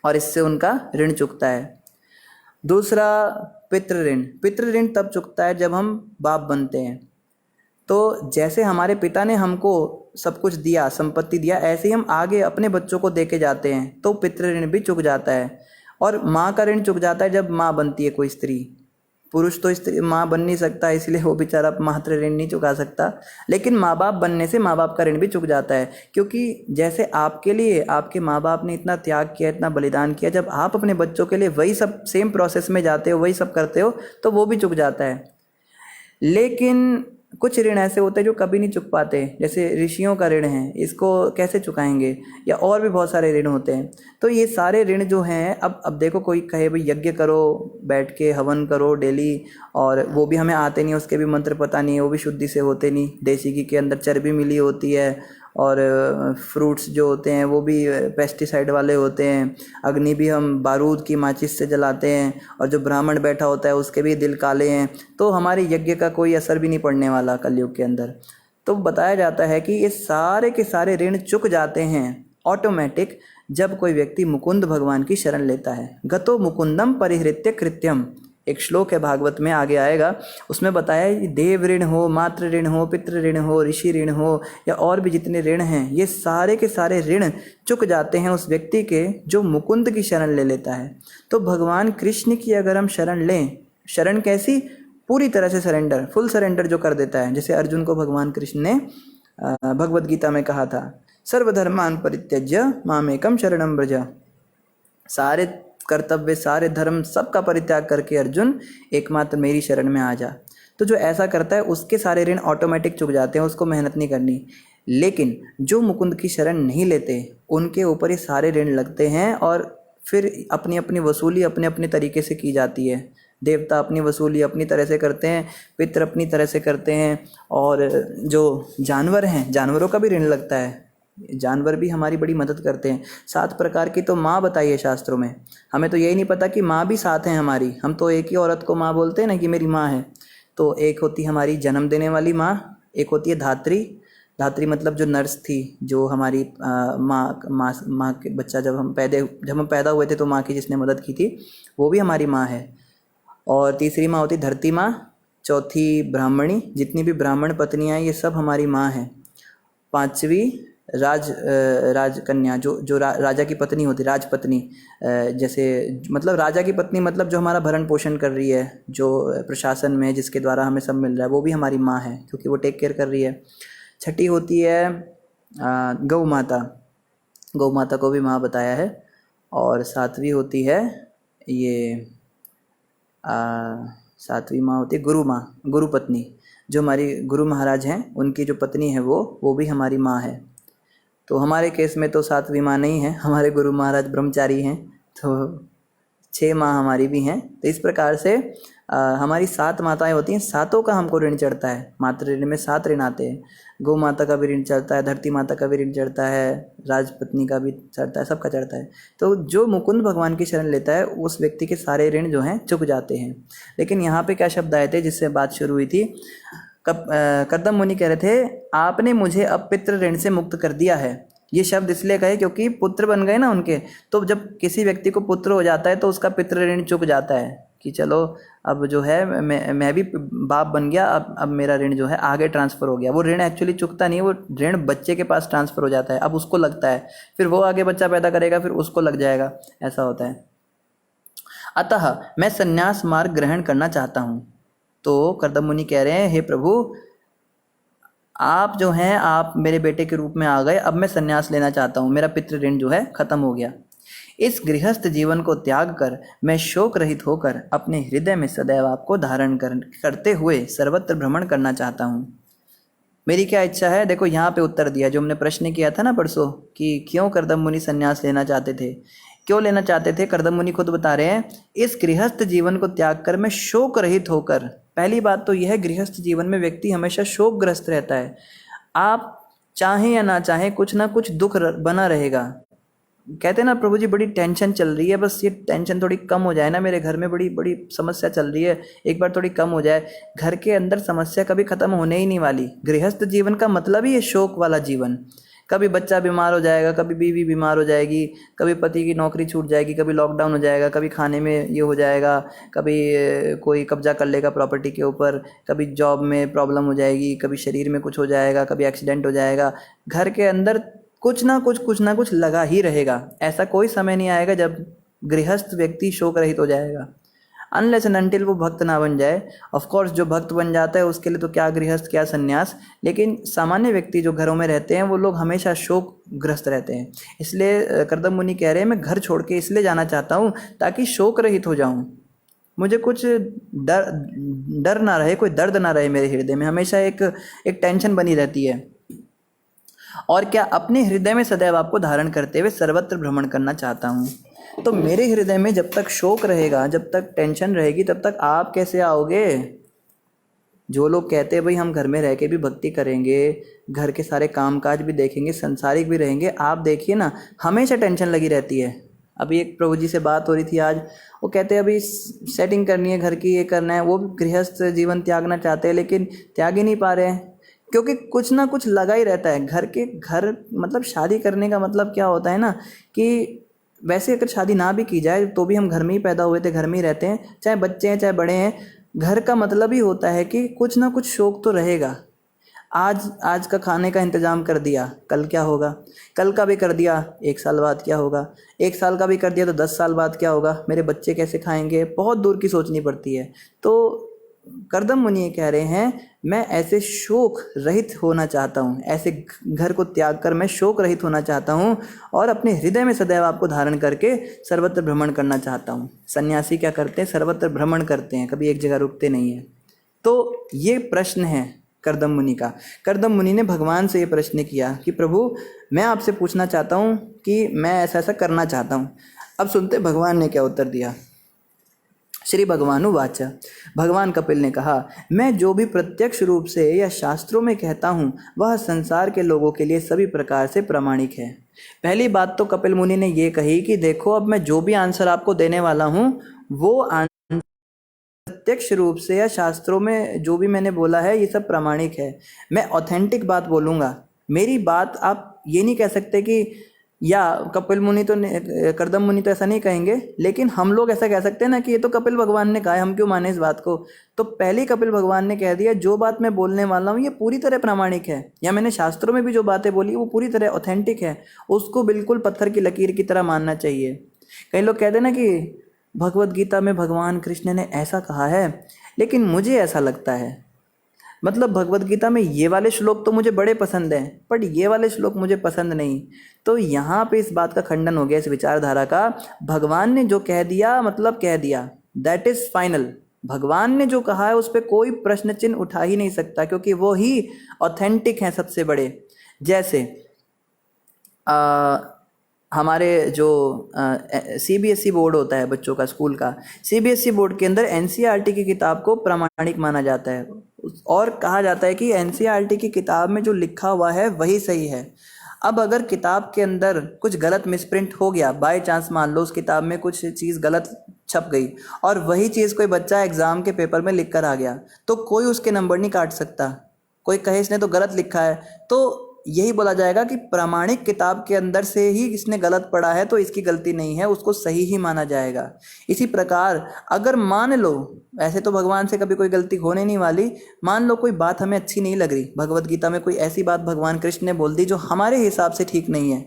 और इससे उनका ऋण चुकता है। दूसरा पितृ ऋण। पितृ ऋण तब चुकता है जब हम बाप बनते हैं। तो जैसे हमारे पिता ने हमको सब कुछ दिया, संपत्ति दिया, ऐसे ही हम आगे अपने बच्चों को दे के जाते हैं, तो पितृ ऋण भी चुक जाता है। और माँ का ऋण चुक जाता है जब माँ बनती है कोई स्त्री। पुरुष तो स्त्री माँ बन नहीं सकता, इसलिए वो बेचारा मातृ ऋण नहीं चुका सकता, लेकिन माँ बाप बनने से माँ बाप का ऋण भी चुक जाता है। क्योंकि जैसे आपके लिए आपके माँ बाप ने इतना त्याग किया, इतना बलिदान किया, जब आप अपने बच्चों के लिए वही सब सेम प्रोसेस में जाते हो, वही सब करते हो, तो वो भी चुक जाता है। लेकिन कुछ ऋण ऐसे होते हैं जो कभी नहीं चुक पाते, जैसे ऋषियों का ऋण है, इसको कैसे चुकाएंगे, या और भी बहुत सारे ऋण होते हैं। तो ये सारे ऋण जो हैं, अब देखो कोई कहे भाई यज्ञ करो, बैठ के हवन करो डेली, और वो भी हमें आते नहीं, उसके भी मंत्र पता नहीं है, वो भी शुद्धि से होते नहीं, देसी घी के अंदर चर्बी मिली होती है, और फ्रूट्स जो होते हैं वो भी पेस्टिसाइड वाले होते हैं, अग्नि भी हम बारूद की माचिस से जलाते हैं, और जो ब्राह्मण बैठा होता है उसके भी दिल काले हैं, तो हमारे यज्ञ का कोई असर भी नहीं पड़ने वाला कलयुग के अंदर। तो बताया जाता है कि ये सारे के सारे ऋण चुक जाते हैं ऑटोमेटिक जब कोई व्यक्ति मुकुंद भगवान की शरण लेता है। गतो मुकुंदम परिहृत्य कृत्यम, एक श्लोक है भागवत में, आगे आएगा, उसमें बताया है देव ऋण हो, मातृ ऋण हो, पितृ ऋण हो, ऋषि ऋण हो, या और भी जितने ऋण हैं, ये सारे के सारे ऋण चुक जाते हैं उस व्यक्ति के जो मुकुंद की शरण ले लेता है। तो भगवान कृष्ण की अगर हम शरण लें, शरण कैसी, पूरी तरह से सरेंडर, फुल सरेंडर जो कर देता है, जैसे अर्जुन को भगवान कृष्ण ने भगवद गीता में कहा था, सर्वधर्मान परित्यज्य मामेकम शरणम व्रज। सारे कर्तव्य, सारे धर्म, सबका परित्याग करके अर्जुन एकमात्र मेरी शरण में आ जा। तो जो ऐसा करता है उसके सारे ऋण ऑटोमेटिक चुक जाते हैं, उसको मेहनत नहीं करनी। लेकिन जो मुकुंद की शरण नहीं लेते उनके ऊपर ये सारे ऋण लगते हैं और फिर अपनी अपनी वसूली अपने अपने तरीके से की जाती है। देवता अपनी वसूली अपनी तरह से करते हैं, पितृ अपनी तरह से करते हैं, और जो जानवर हैं जानवरों का भी ऋण लगता है। जानवर भी हमारी बड़ी मदद करते हैं। 7 प्रकार की तो माँ बताई है शास्त्रों में। हमें तो यही नहीं पता कि माँ भी 7 हैं हमारी। हम तो एक ही औरत को माँ बोलते हैं ना कि मेरी माँ है। तो एक होती हमारी जन्म देने वाली माँ, एक होती है धात्री। धात्री मतलब जो नर्स थी, जो हमारी माँ के बच्चा जब हम पैदा हुए थे तो माँ की जिसने मदद की थी, वो भी हमारी माँ है। और तीसरी माँ होती धरती माँ, चौथी ब्राह्मणी, जितनी भी ब्राह्मण पत्नियाँ हैं ये सब हमारी माँ हैं। 5वीं राजकन्या, जो राजा की पत्नी होती, राजपत्नी, जैसे मतलब राजा की पत्नी मतलब जो हमारा भरण पोषण कर रही है, जो प्रशासन में जिसके द्वारा हमें सब मिल रहा है, वो भी हमारी माँ है क्योंकि वो टेक केयर कर रही है। 6ठी होती है गौ माता, गौ माता को भी माँ बताया है। और 7वीं होती है ये 7वीं माँ होती है गुरु माँ, गुरु पत्नी, जो हमारी गुरु महाराज हैं उनकी जो पत्नी है वो भी हमारी माँ है। तो हमारे केस में तो 7वीं माँ नहीं है, हमारे गुरु महाराज ब्रह्मचारी हैं, तो 6 माँ हमारी भी हैं। तो इस प्रकार से हमारी 7 माताएं होती हैं, सातों का हमको ऋण चढ़ता है। मातृ ऋण में 7 ऋण आते हैं। गौ माता का भी ऋण चढ़ता है, धरती माता का भी ऋण चढ़ता है, राजपत्नी का भी चढ़ता है, सबका चढ़ता है। तो जो मुकुंद भगवान की शरण लेता है उस व्यक्ति के सारे ऋण जो हैं चुक जाते हैं। लेकिन यहाँ पे क्या शब्द आए थे जिससे बात शुरू हुई थी? कर्दम मुनि कह रहे थे आपने मुझे अब पितृ ऋण से मुक्त कर दिया है। ये शब्द इसलिए कहे क्योंकि पुत्र बन गए ना उनके, तो जब किसी व्यक्ति को पुत्र हो जाता है तो उसका पितृ ऋण चुक जाता है कि चलो अब जो है मैं भी बाप बन गया, अब मेरा ऋण जो है आगे ट्रांसफ़र हो गया। वो ऋण एक्चुअली चुकता नहीं है, वो ऋण बच्चे के पास ट्रांसफ़र हो जाता है, अब उसको लगता है, फिर वो आगे बच्चा पैदा करेगा, फिर उसको लग जाएगा, ऐसा होता है। अतः मैं संन्यास मार्ग ग्रहण करना चाहता हूँ। तो कर्दम मुनि कह रहे हैं हे प्रभु, आप जो हैं आप मेरे बेटे के रूप में आ गए, अब मैं संन्यास लेना चाहता हूँ, मेरा पितृ ऋण जो है ख़त्म हो गया। इस गृहस्थ जीवन को त्याग कर मैं शोक रहित होकर अपने हृदय में सदैव आपको धारण करते हुए सर्वत्र भ्रमण करना चाहता हूँ। मेरी क्या इच्छा है? देखो यहाँ पे उत्तर दिया जो हमने प्रश्न किया था ना परसों कि क्यों कर्दम मुनि संन्यास लेना चाहते थे, क्यों लेना चाहते थे। कर्दम मुनि खुद बता रहे हैं इस गृहस्थ जीवन को त्याग कर मैं शोक रहित होकर। पहली बात तो यह है गृहस्थ जीवन में व्यक्ति हमेशा शोकग्रस्त रहता है। आप चाहें या ना चाहें कुछ ना कुछ दुख बना रहेगा। कहते हैं ना प्रभु जी बड़ी टेंशन चल रही है, बस ये टेंशन थोड़ी कम हो जाए ना, मेरे घर में बड़ी बड़ी समस्या चल रही है, एक बार थोड़ी कम हो जाए। घर के अंदर समस्या कभी ख़त्म होने ही नहीं वाली। गृहस्थ जीवन का मतलब ही है शोक वाला जीवन। कभी बच्चा बीमार हो जाएगा, कभी बीवी बीमार हो जाएगी, कभी पति की नौकरी छूट जाएगी, कभी लॉकडाउन हो जाएगा, कभी खाने में ये हो जाएगा, कभी कोई कब्जा कर लेगा प्रॉपर्टी के ऊपर, कभी जॉब में प्रॉब्लम हो जाएगी, कभी शरीर में कुछ हो जाएगा, कभी एक्सीडेंट हो जाएगा। घर के अंदर कुछ ना कुछ लगा ही रहेगा। ऐसा कोई समय नहीं आएगा जब गृहस्थ व्यक्ति शोक रहित हो जाएगा, अनलेस एंड अनटिल वो भक्त ना बन जाए। ऑफ कोर्स जो भक्त बन जाता है उसके लिए तो क्या गृहस्थ क्या सन्यास, लेकिन सामान्य व्यक्ति जो घरों में रहते हैं वो लोग हमेशा शोकग्रस्त रहते हैं। इसलिए कर्दम मुनि कह रहे हैं मैं घर छोड़ के इसलिए जाना चाहता हूँ ताकि शोक रहित हो जाऊँ, मुझे कुछ डर ना रहे, कोई दर्द ना रहे मेरे हृदय में, हमेशा एक टेंशन बनी रहती है। और क्या अपने हृदय में सदैव आपको धारण करते हुए सर्वत्र भ्रमण करना चाहता हूँ। तो मेरे हृदय में जब तक शोक रहेगा, जब तक टेंशन रहेगी, तब तक आप कैसे आओगे? जो लोग कहते हैं भाई हम घर में रह के भी भक्ति करेंगे, घर के सारे कामकाज भी देखेंगे, संसारिक भी रहेंगे, आप देखिए ना हमेशा टेंशन लगी रहती है। अभी एक प्रभु जी से बात हो रही थी आज, वो कहते हैं अभी सेटिंग करनी है घर की, ये करना है, वो भी गृहस्थ जीवन त्यागना चाहते हैं लेकिन त्याग ही नहीं पा रहे हैं क्योंकि कुछ ना कुछ लगा ही रहता है। घर मतलब शादी करने का मतलब क्या होता है ना कि वैसे अगर शादी ना भी की जाए तो भी हम घर में ही पैदा हुए थे, घर में ही रहते हैं, चाहे बच्चे हैं चाहे बड़े हैं। घर का मतलब ही होता है कि कुछ ना कुछ शौक तो रहेगा। आज का खाने का इंतज़ाम कर दिया, कल क्या होगा? कल का भी कर दिया, 1 साल बाद क्या होगा? 1 साल का भी कर दिया तो 10 साल बाद क्या होगा? मेरे बच्चे कैसे खाएंगे? बहुत दूर की सोचनी पड़ती है। तो कर्दम मुनि कह रहे हैं मैं ऐसे शोक रहित होना चाहता हूँ, ऐसे घर को त्याग कर मैं शोक रहित होना चाहता हूँ और अपने हृदय में सदैव आपको धारण करके सर्वत्र भ्रमण करना चाहता हूँ। सन्यासी क्या करते हैं? सर्वत्र भ्रमण करते हैं, कभी एक जगह रुकते नहीं हैं। तो ये प्रश्न है कर्दम मुनि का। कर्दम मुनि ने भगवान से ये प्रश्न किया कि प्रभु, मैं आपसे पूछना चाहता हूँ कि मैं ऐसा ऐसा करना चाहता हूँ। अब सुनते भगवान ने क्या उत्तर दिया। श्री भगवानुवाच, भगवान कपिल ने कहा, मैं जो भी प्रत्यक्ष रूप से या शास्त्रों में कहता हूँ वह संसार के लोगों के लिए सभी प्रकार से प्रामाणिक है। पहली बात तो कपिल मुनि ने ये कही कि देखो, अब मैं जो भी आंसर आपको देने वाला हूँ वो प्रत्यक्ष रूप से या शास्त्रों में जो भी मैंने बोला है ये सब प्रामाणिक है। मैं ऑथेंटिक बात बोलूँगा। मेरी बात आप ये नहीं कह सकते कि, या कपिल मुनि तो कर्दम मुनि तो ऐसा नहीं कहेंगे, लेकिन हम लोग ऐसा कह सकते हैं ना कि ये तो कपिल भगवान ने कहा है, हम क्यों माने इस बात को। तो पहले कपिल भगवान ने कह दिया जो बात मैं बोलने वाला हूँ ये पूरी तरह प्रामाणिक है, या मैंने शास्त्रों में भी जो बातें बोली वो पूरी तरह ऑथेंटिक है, उसको बिल्कुल पत्थर की लकीर की तरह मानना चाहिए। कई लोग कहते हैं ना कि भगवत गीता में भगवान कृष्ण ने ऐसा कहा है, लेकिन मुझे ऐसा लगता है, मतलब भगवत गीता में ये वाले श्लोक तो मुझे बड़े पसंद हैं बट ये वाले श्लोक मुझे पसंद नहीं। तो यहाँ पे इस बात का खंडन हो गया, इस विचारधारा का। भगवान ने जो कह दिया मतलब कह दिया, दैट इज फाइनल। भगवान ने जो कहा है उस पर कोई प्रश्न चिन्ह उठा ही नहीं सकता, क्योंकि वो ही ऑथेंटिक हैं सबसे बड़े। जैसे हमारे जो CBSE बोर्ड होता है बच्चों का, स्कूल का, CBSE बोर्ड के अंदर NCERT की किताब को प्रामाणिक माना जाता है और कहा जाता है कि NCERT की किताब में जो लिखा हुआ है वही सही है। अब अगर किताब के अंदर कुछ गलत मिसप्रिंट हो गया, बाय चांस मान लो उस किताब में कुछ चीज़ गलत छप गई और वही चीज़ कोई बच्चा एग्ज़ाम के पेपर में लिख कर आ गया, तो कोई उसके नंबर नहीं काट सकता। कोई कहे इसने तो गलत लिखा है, तो यही बोला जाएगा कि प्रामाणिक किताब के अंदर से ही इसने गलत पढ़ा है तो इसकी गलती नहीं है, उसको सही ही माना जाएगा। इसी प्रकार अगर मान लो, ऐसे तो भगवान से कभी कोई गलती होने नहीं वाली, मान लो कोई बात हमें अच्छी नहीं लग रही, भगवत गीता में कोई ऐसी बात भगवान कृष्ण ने बोल दी जो हमारे हिसाब से ठीक नहीं है,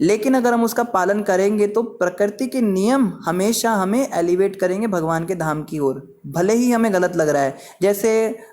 लेकिन अगर हम उसका पालन करेंगे तो प्रकृति के नियम हमेशा हमें एलिवेट करेंगे भगवान के धाम की ओर, भले ही हमें गलत लग रहा है। जैसे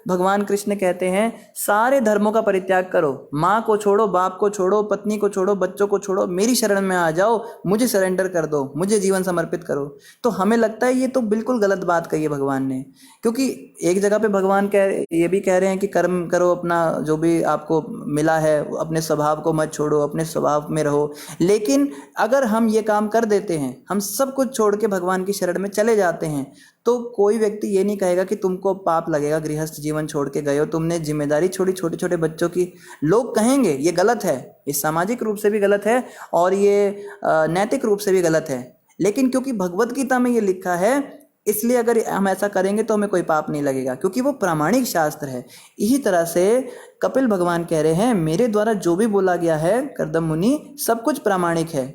भगवान कृष्ण कहते हैं सारे धर्मों का परित्याग करो, माँ को छोड़ो, बाप को छोड़ो, पत्नी को छोड़ो, बच्चों को छोड़ो, मेरी शरण में आ जाओ, मुझे सरेंडर कर दो, मुझे जीवन समर्पित करो। तो हमें लगता है ये तो बिल्कुल गलत बात कही है भगवान ने, क्योंकि एक जगह पे भगवान ये भी कह रहे हैं कि कर्म करो, अपना जो भी आपको मिला है अपने स्वभाव को मत छोड़ो, अपने स्वभाव में रहो। लेकिन अगर हम ये काम कर देते हैं, हम सब कुछ छोड़ के भगवान की शरण में चले जाते हैं, तो कोई व्यक्ति ये नहीं कहेगा कि तुमको पाप लगेगा, गृहस्थ जीवन छोड़ के गए हो, तुमने जिम्मेदारी छोड़ी छोटे छोटे बच्चों की। लोग कहेंगे ये गलत है, ये सामाजिक रूप से भी गलत है और ये नैतिक रूप से भी गलत है, लेकिन क्योंकि भगवत गीता में ये लिखा है इसलिए अगर हम ऐसा करेंगे तो हमें कोई पाप नहीं लगेगा, क्योंकि वो प्रामाणिक शास्त्र है। इसी तरह से कपिल भगवान कह रहे हैं मेरे द्वारा जो भी बोला गया है कर्दम मुनि, सब कुछ प्रामाणिक है,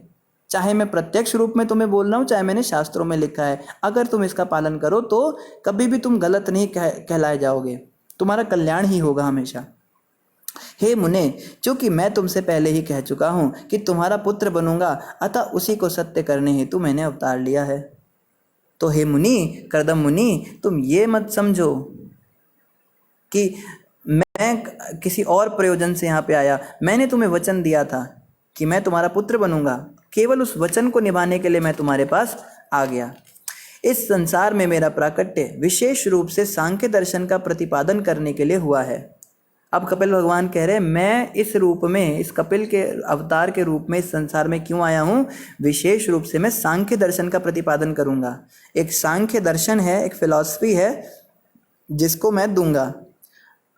चाहे मैं प्रत्यक्ष रूप में तुम्हें बोल रहा हूँ, चाहे मैंने शास्त्रों में लिखा है। अगर तुम इसका पालन करो तो कभी भी तुम गलत नहीं कहलाए जाओगे, तुम्हारा कल्याण ही होगा हमेशा। हे मुने, चूंकि मैं तुमसे पहले ही कह चुका हूँ कि तुम्हारा पुत्र बनूंगा, अतः उसी को सत्य करने हेतु मैंने अवतार लिया है। तो हे मुनि, कर्दम मुनि, तुम ये मत समझो कि मैं किसी और प्रयोजन से यहाँ पे आया। मैंने तुम्हें वचन दिया था कि मैं तुम्हारा पुत्र बनूंगा, केवल उस वचन को निभाने के लिए मैं तुम्हारे पास आ गया। इस संसार में मेरा प्राकट्य विशेष रूप से सांख्य दर्शन का प्रतिपादन करने के लिए हुआ है। अब कपिल भगवान कह रहे हैं मैं इस रूप में, इस कपिल के अवतार के रूप में इस संसार में क्यों आया हूँ? विशेष रूप से मैं सांख्य दर्शन का प्रतिपादन करूँगा। एक सांख्य दर्शन है, एक फिलॉसफी है जिसको मैं दूंगा।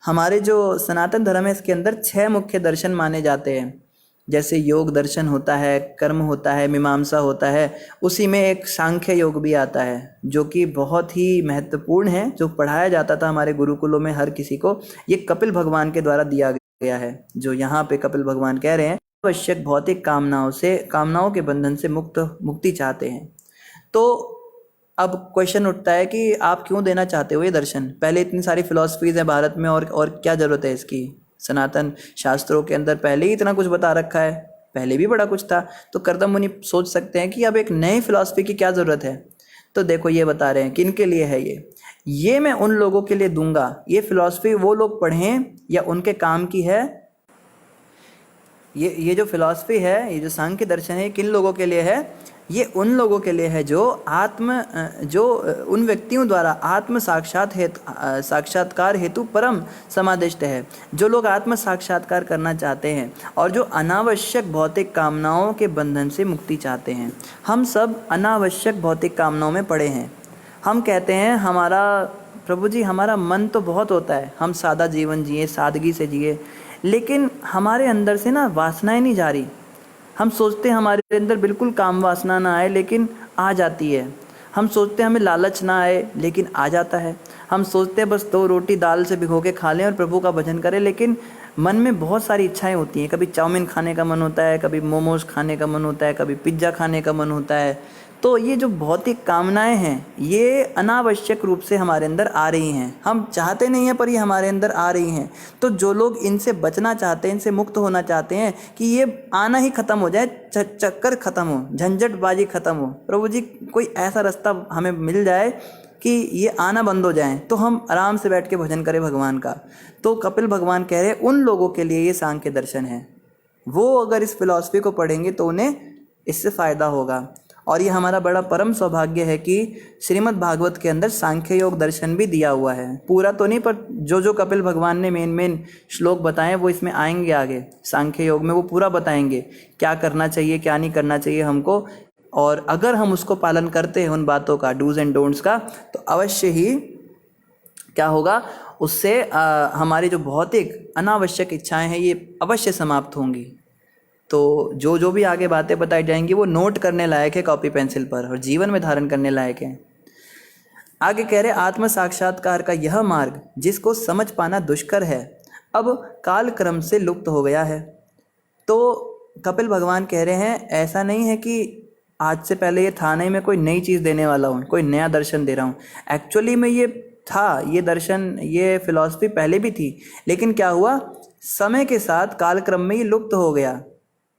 हमारे जो सनातन धर्म है इसके अंदर 6 मुख्य दर्शन माने जाते हैं, जैसे योग दर्शन होता है, कर्म होता है, मीमांसा होता है, उसी में एक सांख्य योग भी आता है जो कि बहुत ही महत्वपूर्ण है, जो पढ़ाया जाता था हमारे गुरुकुलों में हर किसी को। ये कपिल भगवान के द्वारा दिया गया है, जो यहाँ पे कपिल भगवान कह रहे हैं आवश्यक भौतिक कामनाओं के बंधन से मुक्ति चाहते हैं। तो अब क्वेश्चन उठता है कि आप क्यों देना चाहते हो ये दर्शन? पहले इतनी सारी फिलॉसफीज है भारत में और क्या जरूरत है इसकी? सनातन शास्त्रों के अंदर पहले ही इतना कुछ बता रखा है, पहले भी बड़ा कुछ था। तो कर्दम मुनि सोच सकते हैं कि अब एक नई फिलॉसफी की क्या ज़रूरत है? तो देखो ये बता रहे हैं किन के लिए है ये मैं उन लोगों के लिए दूंगा। ये फिलॉसफी वो लोग पढ़ें या उनके काम की है। ये जो फिलॉसफी है, ये जो सांख्य दर्शन है, किन लोगों के लिए है? ये उन लोगों के लिए है जो उन व्यक्तियों द्वारा आत्म साक्षात्कार हेतु परम समादिष्ट है। जो लोग आत्म साक्षात्कार करना चाहते हैं और जो अनावश्यक भौतिक कामनाओं के बंधन से मुक्ति चाहते हैं। हम सब अनावश्यक भौतिक कामनाओं में पड़े हैं। हम कहते हैं प्रभु जी हमारा मन तो बहुत होता है, हम सादा जीवन जिए, सादगी से जिए, लेकिन हमारे अंदर से ना वासनाएं नहीं जा रही। हम सोचते हैं हमारे अंदर बिल्कुल काम वासना ना आए, लेकिन आ जाती है। हम सोचते हैं हमें लालच ना आए, लेकिन आ जाता है। हम सोचते हैं बस 2 रोटी दाल से भिगो के खा लें और प्रभु का भजन करें, लेकिन मन में बहुत सारी इच्छाएं होती हैं। कभी चाउमीन खाने का मन होता है, कभी मोमोज खाने का मन होता है, कभी पिज्ज़ा खाने का मन होता है। तो ये जो भौतिक कामनाएं हैं, ये अनावश्यक रूप से हमारे अंदर आ रही हैं। हम चाहते नहीं हैं, पर ये हमारे अंदर आ रही हैं। तो जो लोग इनसे बचना चाहते हैं, इनसे मुक्त होना चाहते हैं कि ये आना ही ख़त्म हो जाए, चक्कर ख़त्म हो, झंझटबाजी ख़त्म हो, प्रभु जी कोई ऐसा रास्ता हमें मिल जाए कि ये आना बंद हो जाए, तो हम आराम से बैठ के भजन करें भगवान का। तो कपिल भगवान कह रहे हैं उन लोगों के लिए ये सांख्य दर्शन है। वो अगर इस फिलॉसफी को पढ़ेंगे तो उन्हें इससे फ़ायदा होगा। और ये हमारा बड़ा परम सौभाग्य है कि श्रीमद् भागवत के अंदर सांख्य योग दर्शन भी दिया हुआ है। पूरा तो नहीं, पर जो कपिल भगवान ने मेन श्लोक बताए वो इसमें आएंगे आगे। सांख्य योग में वो पूरा बताएंगे क्या करना चाहिए, क्या नहीं करना चाहिए हमको। और अगर हम उसको पालन करते हैं, उन बातों का, डूज एंड डोंट्स का, तो अवश्य ही क्या होगा, उससे हमारी जो भौतिक अनावश्यक इच्छाएं हैं ये अवश्य समाप्त होंगी। तो जो भी आगे बातें बताई जाएंगी वो नोट करने लायक है कॉपी पेंसिल पर, और जीवन में धारण करने लायक है। आगे कह रहे आत्म साक्षात्कार का यह मार्ग जिसको समझ पाना दुष्कर है, अब काल क्रम से लुप्त हो गया है। तो कपिल भगवान कह रहे हैं ऐसा नहीं है कि आज से पहले ये था नहीं, मैं कोई नई चीज़ देने वाला हूँ, कोई नया दर्शन दे रहा हूँ। एक्चुअली में ये था, ये दर्शन, ये फिलॉसफी पहले भी थी, लेकिन क्या हुआ, समय के साथ कालक्रम में ये लुप्त हो गया।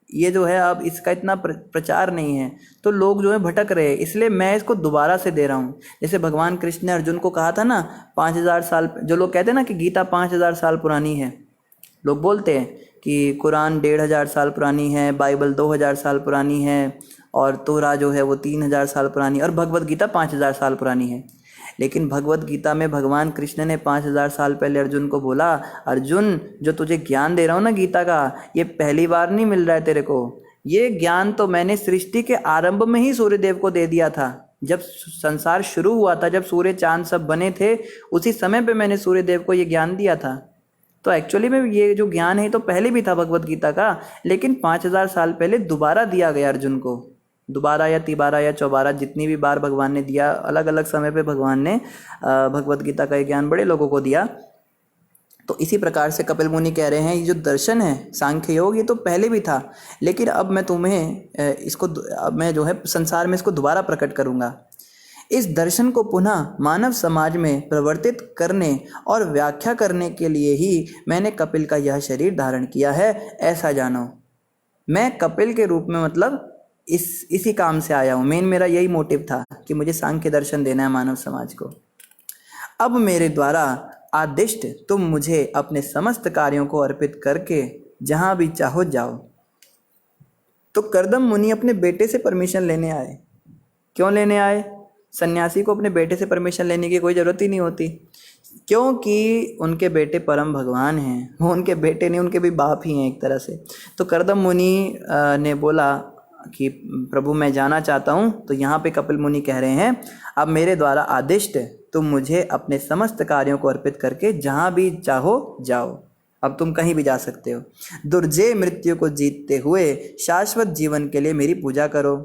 ये जो है अब इसका इतना प्रचार नहीं है, तो लोग जो है भटक रहे हैं, इसलिए मैं इसको दोबारा से दे रहा हूँ। जैसे भगवान कृष्ण ने अर्जुन को कहा था ना, 5000 साल, जो लोग कहते हैं ना कि गीता 5000 साल पुरानी है, लोग बोलते हैं कि कुरान 1500 साल पुरानी है, बाइबल 2000 साल पुरानी है, और तोरा जो है वो 3000 साल पुरानी, और भगवत गीता 5000 साल पुरानी है। लेकिन भगवत गीता में भगवान कृष्ण ने 5000 साल पहले अर्जुन को बोला, अर्जुन जो तुझे ज्ञान दे रहा हूँ ना गीता का, ये पहली बार नहीं मिल रहा है तेरे को। ये ज्ञान तो मैंने सृष्टि के आरंभ में ही सूर्यदेव को दे दिया था। जब संसार शुरू हुआ था, जब सूर्य चांद सब बने थे, उसी समय पे मैंने सूर्यदेव को ये ज्ञान दिया था। तो एक्चुअली में ये जो ज्ञान है तो पहले भी था भगवत गीता का, लेकिन 5000 साल पहले दोबारा दिया गया अर्जुन को। दोबारा या तिबारा या चौबारा, जितनी भी बार भगवान ने दिया, अलग अलग समय पे भगवान ने भगवत गीता का ज्ञान बड़े लोगों को दिया। तो इसी प्रकार से कपिल मुनि कह रहे हैं ये जो दर्शन है सांख्य योग, ये तो पहले भी था, लेकिन अब मैं तुम्हें इसको, अब मैं जो है संसार में इसको दोबारा प्रकट करूँगा। इस दर्शन को पुनः मानव समाज में प्रवर्तित करने और व्याख्या करने के लिए ही मैंने कपिल का यह शरीर धारण किया है, ऐसा जानो। मैं कपिल के रूप में मतलब इसी काम से आया हूँ। मेन मेरा यही मोटिव था कि मुझे सांख्य दर्शन देना है मानव समाज को। अब मेरे द्वारा आदिष्ट तुम मुझे अपने समस्त कार्यों को अर्पित करके जहाँ भी चाहो जाओ। तो कर्दम मुनि अपने बेटे से परमिशन लेने आए। क्यों लेने आए? सन्यासी को अपने बेटे से परमिशन लेने की कोई ज़रूरत ही नहीं होती, क्योंकि उनके बेटे परम भगवान हैं। वो उनके बेटे नहीं, उनके भी बाप ही हैं एक तरह से। तो कर्दम मुनि ने बोला कि प्रभु मैं जाना चाहता हूँ। तो यहाँ पे कपिल मुनि कह रहे हैं अब मेरे द्वारा आदिष्ट तुम मुझे अपने समस्त कार्यों को अर्पित करके जहाँ भी चाहो जाओ। अब तुम कहीं भी जा सकते हो। दुर्जय मृत्यु को जीतते हुए शाश्वत जीवन के लिए मेरी पूजा करो।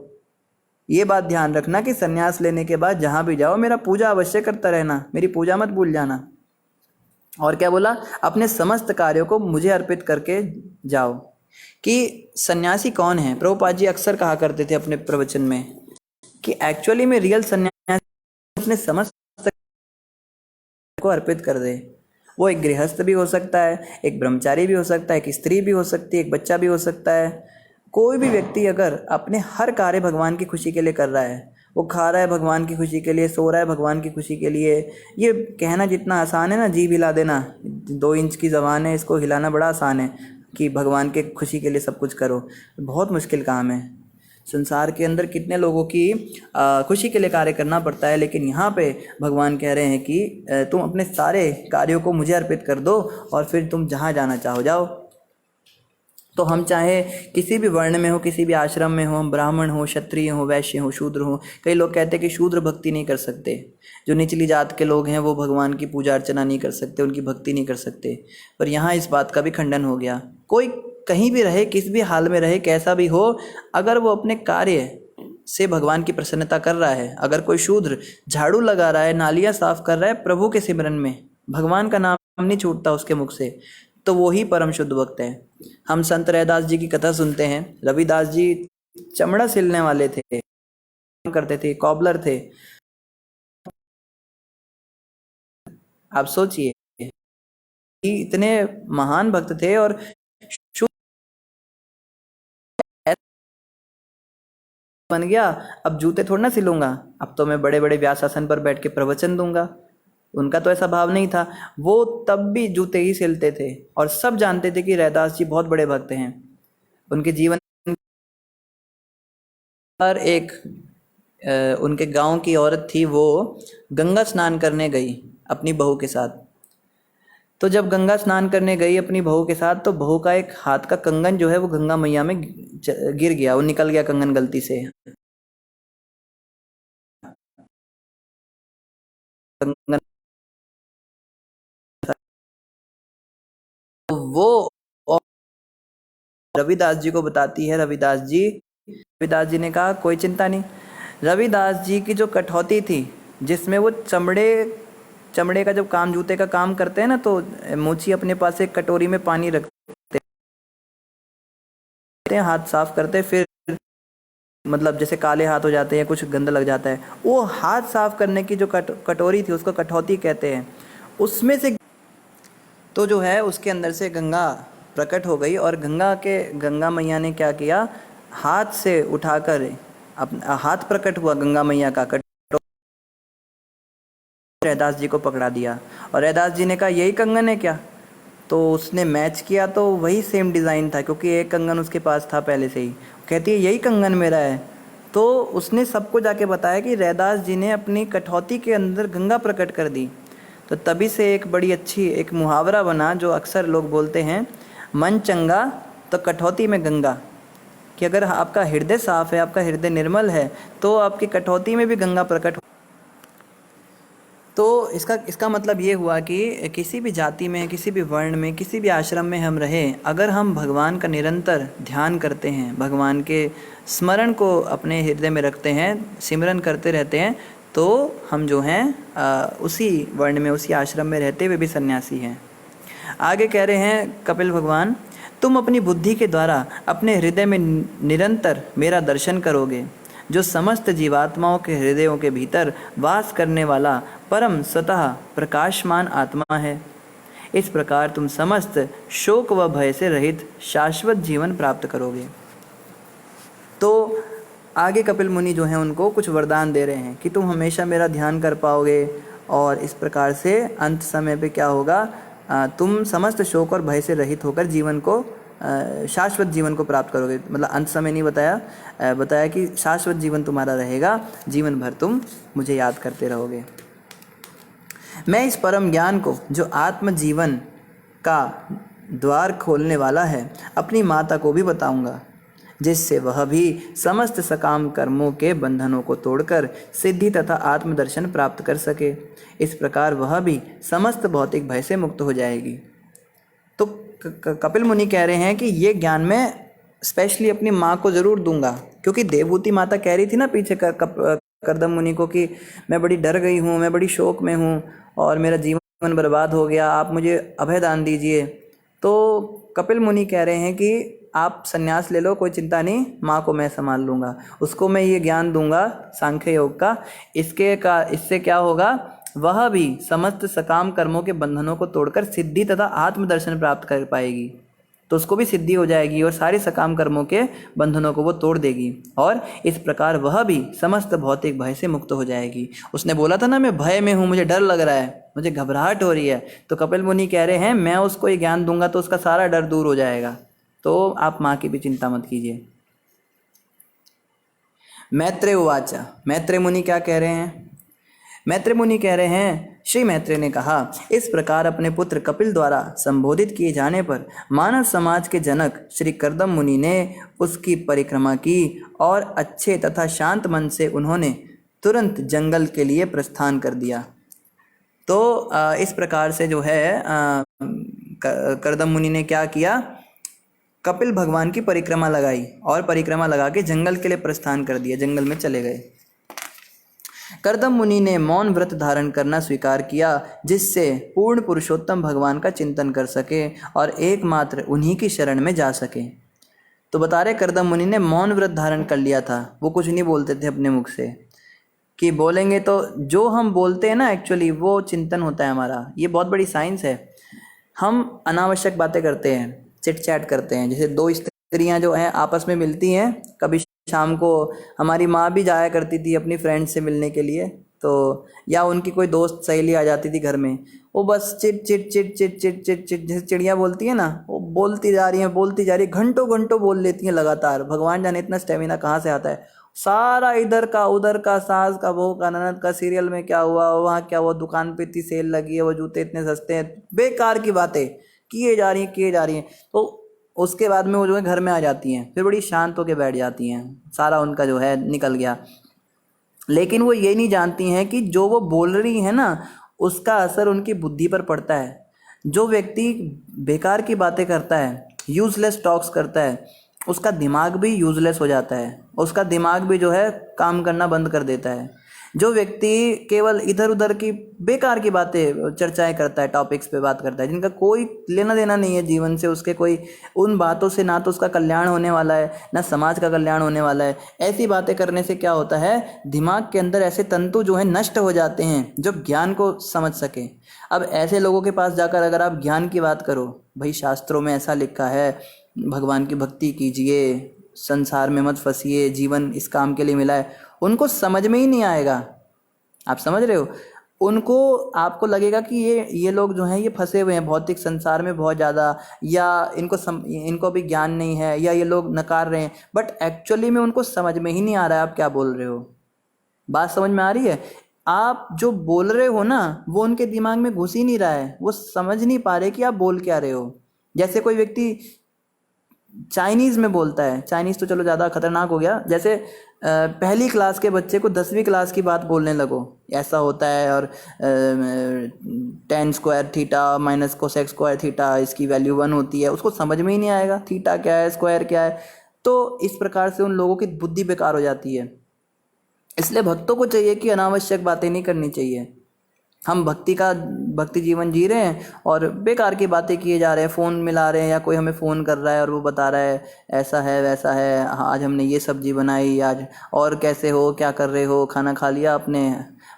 ये बात ध्यान रखना कि सन्यास लेने के बाद जहाँ भी जाओ मेरा पूजा अवश्य करता रहना, मेरी पूजा मत भूल जाना। और क्या बोला? अपने समस्त कार्यों को मुझे अर्पित करके जाओ। कि सन्यासी कौन है? प्रभुपाद जी अक्सर कहा करते थे अपने प्रवचन में कि एक्चुअली में रियल सन्यासी अपने समस्त को अर्पित कर दे। वो एक गृहस्थ भी हो सकता है, एक ब्रह्मचारी भी हो सकता है, एक स्त्री भी हो सकती है, एक बच्चा भी हो सकता है। कोई भी व्यक्ति अगर अपने हर कार्य भगवान की खुशी के लिए कर रहा है, वो खा रहा है भगवान की खुशी के लिए, सो रहा है भगवान की खुशी के लिए। ये कहना जितना आसान है ना, जीभ हिला देना, 2 इंच की ज़बान है, इसको हिलाना बड़ा आसान है कि भगवान के खुशी के लिए सब कुछ करो। बहुत मुश्किल काम है। संसार के अंदर कितने लोगों की खुशी के लिए कार्य करना पड़ता है, लेकिन यहाँ पे भगवान कह रहे हैं कि तुम अपने सारे कार्यों को मुझे अर्पित कर दो और फिर तुम जहाँ जाना चाहो जाओ। तो हम चाहे किसी भी वर्ण में हो, किसी भी आश्रम में हो, हम ब्राह्मण हो, क्षत्रिय हो, वैश्य हो, शूद्र हो। कई लोग कहते हैं कि शूद्र भक्ति नहीं कर सकते, जो निचली जात के लोग हैं वो भगवान की पूजा अर्चना नहीं कर सकते, उनकी भक्ति नहीं कर सकते। पर यहाँ इस बात का भी खंडन हो गया। कोई कहीं भी रहे, किस भी हाल में रहे, कैसा भी हो, अगर वो अपने कार्य से भगवान की प्रसन्नता कर रहा है, अगर कोई शूद्र झाड़ू लगा रहा है, नालियाँ साफ कर रहा है प्रभु के सिमरन में, भगवान का नाम नहीं छूटता उसके मुख से, तो वो ही परम शुद्ध भक्त है। हम संत रैदास जी की कथा सुनते हैं। रविदास जी चमड़ा सिलने वाले थे, काम करते थे, कॉबलर थे। आप सोचिए कि इतने महान भक्त थे और शुद्ध बन गया। अब जूते थोड़ा ना सिलूंगा, अब तो मैं बड़े बड़े व्यास आसन पर बैठ के प्रवचन दूंगा। उनका तो ऐसा भाव नहीं था, वो तब भी जूते ही सिलते थे और सब जानते थे कि रैदास जी बहुत बड़े भक्त हैं। उनके जीवन पर एक उनके गांव की औरत थी, वो गंगा स्नान करने गई अपनी बहू के साथ। तो जब गंगा स्नान करने गई अपनी बहू के साथ, तो बहू का एक हाथ का कंगन जो है वो गंगा मैया में गिर गया, वो निकल गया कंगन गलती से। कंगन तो वो और रविदास जी को बताती है। रविदास जी ने कहा कोई चिंता नहीं। रविदास जी की जो कठौती थी, जिसमें वो चमड़े का जब काम, जूते का काम करते हैं ना, तो मोची अपने पास एक कटोरी में पानी रखते हैं, हाथ साफ करते, फिर मतलब जैसे काले हाथ हो जाते हैं, कुछ गंद लग जाता है, वो हाथ साफ करने की जो कटोरी थी उसको कठौती कहते हैं। उसमें से तो जो है उसके अंदर से गंगा प्रकट हो गई, और गंगा मैया ने क्या किया, हाथ से उठाकर अपना हाथ प्रकट हुआ गंगा मैया का, रैदास जी को पकड़ा दिया। और रैदास जी ने कहा यही कंगन है क्या? तो उसने मैच किया तो वही सेम डिज़ाइन था, क्योंकि एक कंगन उसके पास था पहले से ही। कहती है यही कंगन मेरा है। तो उसने सबको जाके बताया कि रैदास जी ने अपनी कठौती के अंदर गंगा प्रकट कर दी। तो तभी से एक बड़ी अच्छी एक मुहावरा बना, जो अक्सर लोग बोलते हैं, मन चंगा तो कठौती में गंगा। कि अगर आपका हृदय साफ है, आपका हृदय निर्मल है, तो आपकी कठौती में भी गंगा प्रकट। तो इसका मतलब ये हुआ कि किसी भी जाति में, किसी भी वर्ण में, किसी भी आश्रम में हम रहें, अगर हम भगवान का निरंतर ध्यान करते हैं, भगवान के स्मरण को अपने हृदय में रखते हैं, सिमरन करते रहते हैं, तो हम जो हैं उसी वर्ण में, उसी आश्रम में रहते हुए भी सन्यासी हैं। आगे कह रहे हैं कपिल भगवान, तुम अपनी बुद्धि के द्वारा अपने हृदय में निरंतर मेरा दर्शन करोगे, जो समस्त जीवात्माओं के हृदयों के भीतर वास करने वाला परम स्वतः प्रकाशमान आत्मा है। इस प्रकार तुम समस्त शोक व भय से रहित शाश्वत जीवन प्राप्त करोगे। तो आगे कपिल मुनि जो हैं उनको कुछ वरदान दे रहे हैं कि तुम हमेशा मेरा ध्यान कर पाओगे, और इस प्रकार से अंत समय पे क्या होगा, तुम समस्त शोक और भय से रहित होकर जीवन को, शाश्वत जीवन को प्राप्त करोगे। मतलब अंत समय नहीं बताया कि शाश्वत जीवन तुम्हारा रहेगा, जीवन भर तुम मुझे याद करते रहोगे। मैं इस परम ज्ञान को, जो आत्म जीवन का द्वार खोलने वाला है, अपनी माता को भी बताऊंगा, जिससे वह भी समस्त सकाम कर्मों के बंधनों को तोड़कर सिद्धि तथा आत्मदर्शन प्राप्त कर सके। इस प्रकार वह भी समस्त भौतिक भय से मुक्त हो जाएगी। तो कपिल मुनि कह रहे हैं कि ये ज्ञान मैं स्पेशली अपनी माँ को ज़रूर दूंगा, क्योंकि देवभूति माता कह रही थी ना पीछे करदम मुनि को कि मैं बड़ी डर गई हूँ, मैं बड़ी शोक में हूँ और मेरा जीवन बर्बाद हो गया, आप मुझे अभय दान दीजिए। तो कपिल मुनि कह रहे हैं कि आप संन्यास ले लो, कोई चिंता नहीं, माँ को मैं संभाल लूँगा, उसको मैं ये ज्ञान दूंगा सांख्य योग का। इससे क्या होगा, वह भी समस्त सकाम कर्मों के बंधनों को तोड़कर सिद्धि तथा आत्मदर्शन प्राप्त कर पाएगी। तो उसको भी सिद्धि हो जाएगी और सारे सकाम कर्मों के बंधनों को वो तोड़ देगी, और इस प्रकार वह भी समस्त भौतिक भय से मुक्त हो जाएगी। उसने बोला था ना, मैं भय में हूँ, मुझे डर लग रहा है, मुझे घबराहट हो रही है, तो कपिल मुनि कह रहे हैं मैं उसको ये ज्ञान दूंगा तो उसका सारा डर दूर हो जाएगा। तो आप माँ की भी चिंता मत कीजिए। मैत्रेय उवाच, मैत्रेय मुनि क्या कह रहे हैं? मैत्रेय मुनि कह रहे हैं, श्री मैत्रेय ने कहा, इस प्रकार अपने पुत्र कपिल द्वारा संबोधित किए जाने पर मानव समाज के जनक श्री कर्दम मुनि ने उसकी परिक्रमा की और अच्छे तथा शांत मन से उन्होंने तुरंत जंगल के लिए प्रस्थान कर दिया। तो इस प्रकार से जो है कर्दम मुनि ने क्या किया, कपिल भगवान की परिक्रमा लगाई और परिक्रमा लगा के जंगल के लिए प्रस्थान कर दिया, जंगल में चले गए। कर्दम मुनि ने मौन व्रत धारण करना स्वीकार किया, जिससे पूर्ण पुरुषोत्तम भगवान का चिंतन कर सके और एकमात्र उन्हीं की शरण में जा सके। तो बता रहे कर्दम मुनि ने मौन व्रत धारण कर लिया था, वो कुछ नहीं बोलते थे अपने मुख से, कि बोलेंगे तो जो हम बोलते हैं ना एक्चुअली वो चिंतन होता है हमारा। ये बहुत बड़ी साइंस है। हम अनावश्यक बातें करते हैं, चिट चैट करते हैं। जैसे दो स्त्रियां जो हैं आपस में मिलती हैं, कभी शाम को हमारी माँ भी जाया करती थी अपनी फ्रेंड से मिलने के लिए, तो या उनकी कोई दोस्त सहेली आ जाती थी घर में, वो बस chit chit chit chit chit chit chit जैसे चिड़िया बोलती है ना, वो बोलती जा रही हैं, घंटों घंटों बोल लेती हैं लगातार। भगवान जाने इतना स्टेमिना कहाँ से आता है। सारा इधर का उधर का, सास का बहू का ननद का, सीरियल में क्या हुआ, वहाँ क्या हुआ, दुकान पे इतनी सेल लगी है, वो जूते इतने सस्ते हैं, बेकार की बातें किए जा रही हैं। तो उसके बाद में वो जो है घर में आ जाती हैं, फिर बड़ी शांत होकर बैठ जाती हैं, सारा उनका जो है निकल गया। लेकिन वो ये नहीं जानती हैं कि जो वो बोल रही है ना, उसका असर उनकी बुद्धि पर पड़ता है। जो व्यक्ति बेकार की बातें करता है, यूजलेस टॉक्स करता है, उसका दिमाग भी यूजलेस हो जाता है, उसका दिमाग भी जो है काम करना बंद कर देता है। जो व्यक्ति केवल इधर उधर की बेकार की बातें चर्चाएं करता है, टॉपिक्स पे बात करता है जिनका कोई लेना देना नहीं है जीवन से, उसके कोई उन बातों से ना तो उसका कल्याण होने वाला है ना समाज का कल्याण होने वाला है, ऐसी बातें करने से क्या होता है, दिमाग के अंदर ऐसे तंतु जो है नष्ट हो जाते हैं जो ज्ञान को समझ सके। अब ऐसे लोगों के पास जाकर अगर आप ज्ञान की बात करो, भाई शास्त्रों में ऐसा लिखा है, भगवान की भक्ति कीजिए, संसार में मत फंसिए, जीवन इस काम के लिए मिला है, उनको समझ में ही नहीं आएगा। आप समझ रहे हो? उनको आपको लगेगा कि ये लोग जो हैं ये फंसे हुए हैं भौतिक संसार में बहुत ज़्यादा, या इनको भी ज्ञान नहीं है, या ये लोग नकार रहे हैं, बट एक्चुअली में उनको समझ में ही नहीं आ रहा है आप क्या बोल रहे हो। बात समझ में आ रही है? आप जो बोल रहे हो ना वो उनके दिमाग में घुस ही नहीं रहा है, वो समझ नहीं पा रहे कि आप बोल क्या रहे हो। जैसे कोई व्यक्ति चाइनीज़ में बोलता है, चाइनीज़ तो चलो ज़्यादा खतरनाक हो गया, जैसे पहली क्लास के बच्चे को 10वीं क्लास की बात बोलने लगो, ऐसा होता है, और ten square theta minus cosec square theta इसकी वैल्यू 1 होती है, उसको समझ में ही नहीं आएगा थीटा क्या है, स्क्वायर क्या है। तो इस प्रकार से उन लोगों की बुद्धि बेकार हो जाती है। इसलिए भक्तों को चाहिए कि अनावश्यक बातें नहीं करनी चाहिए। हम भक्ति जीवन जी रहे हैं और बेकार की बातें किए जा रहे हैं, फ़ोन मिला रहे हैं, या कोई हमें फ़ोन कर रहा है और वो बता रहा है ऐसा है वैसा है, हाँ आज हमने ये सब्जी बनाई आज, और कैसे हो, क्या कर रहे हो, खाना खा लिया आपने।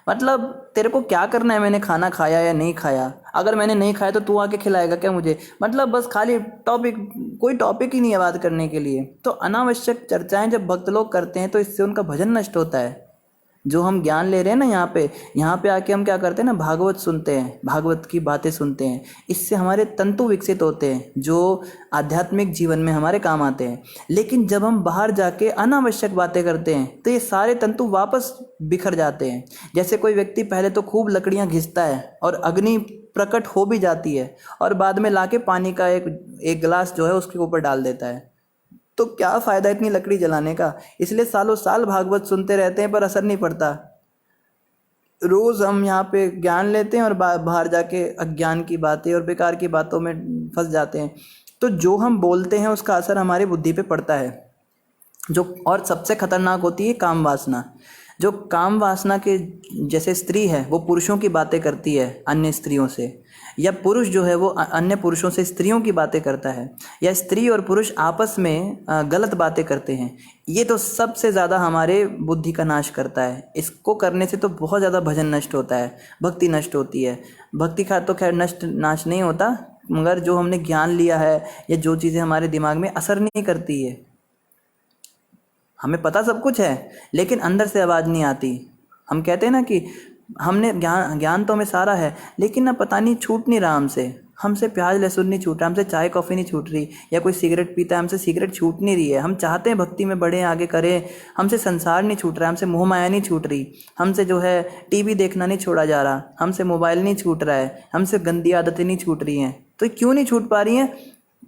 मतलब तेरे को क्या करना है, मैंने खाना खाया या नहीं खाया? अगर मैंने नहीं खाया तो तू आके खिलाएगा क्या मुझे? मतलब बस खाली कोई टॉपिक ही नहीं है बात करने के लिए। तो अनावश्यक चर्चाएं जब भक्त लोग करते हैं तो इससे उनका भजन नष्ट होता है। जो हम ज्ञान ले रहे हैं ना यहाँ पे आके हम क्या करते हैं ना, भागवत सुनते हैं, भागवत की बातें सुनते हैं, इससे हमारे तंतु विकसित होते हैं जो आध्यात्मिक जीवन में हमारे काम आते हैं। लेकिन जब हम बाहर जाके अनावश्यक बातें करते हैं तो ये सारे तंतु वापस बिखर जाते हैं। जैसे कोई व्यक्ति पहले तो खूब लकड़ियाँ घिसता है और अग्नि प्रकट हो भी जाती है, और बाद में लाके पानी का एक गिलास जो है उसके ऊपर डाल देता है, तो क्या फ़ायदा इतनी लकड़ी जलाने का? इसलिए सालों साल भागवत सुनते रहते हैं पर असर नहीं पड़ता। रोज़ हम यहाँ पे ज्ञान लेते हैं और बाहर जाके अज्ञान की बातें और बेकार की बातों में फंस जाते हैं। तो जो हम बोलते हैं उसका असर हमारी बुद्धि पे पड़ता है। और सबसे खतरनाक होती है काम वासना। जो काम वासना के जैसे स्त्री है वो पुरुषों की बातें करती है अन्य स्त्रियों से, या पुरुष जो है वो अन्य पुरुषों से स्त्रियों की बातें करता है, या स्त्री और पुरुष आपस में गलत बातें करते हैं। ये तो सबसे ज़्यादा हमारे बुद्धि का नाश करता है। इसको करने से तो बहुत ज़्यादा भजन नष्ट होता है, भक्ति नष्ट होती है। भक्ति का तो खैर नाश नहीं होता, मगर जो हमने ज्ञान लिया है या जो चीज़ें हमारे दिमाग में असर नहीं करती है, हमें पता सब कुछ है लेकिन अंदर से आवाज़ नहीं आती। हम कहते हैं ना कि हमने ज्ञान तो हमें सारा है लेकिन ना पता नहीं छूट नहीं रहा हमसे प्याज लहसुन नहीं छूट रहा, हमसे चाय कॉफ़ी नहीं छूट रही, या कोई सिगरेट पीता है हमसे सिगरेट छूट नहीं रही है। हम चाहते हैं भक्ति में बढ़ें, आगे करें, हमसे संसार नहीं छूट रहा है, हमसे मोह माया नहीं छूट रही, हमसे जो है टीवी देखना नहीं छोड़ा जा रहा, हमसे मोबाइल नहीं छूट रहा है, हमसे गंदी आदतें नहीं छूट रही हैं। तो क्यों नहीं छूट पा रही हैं?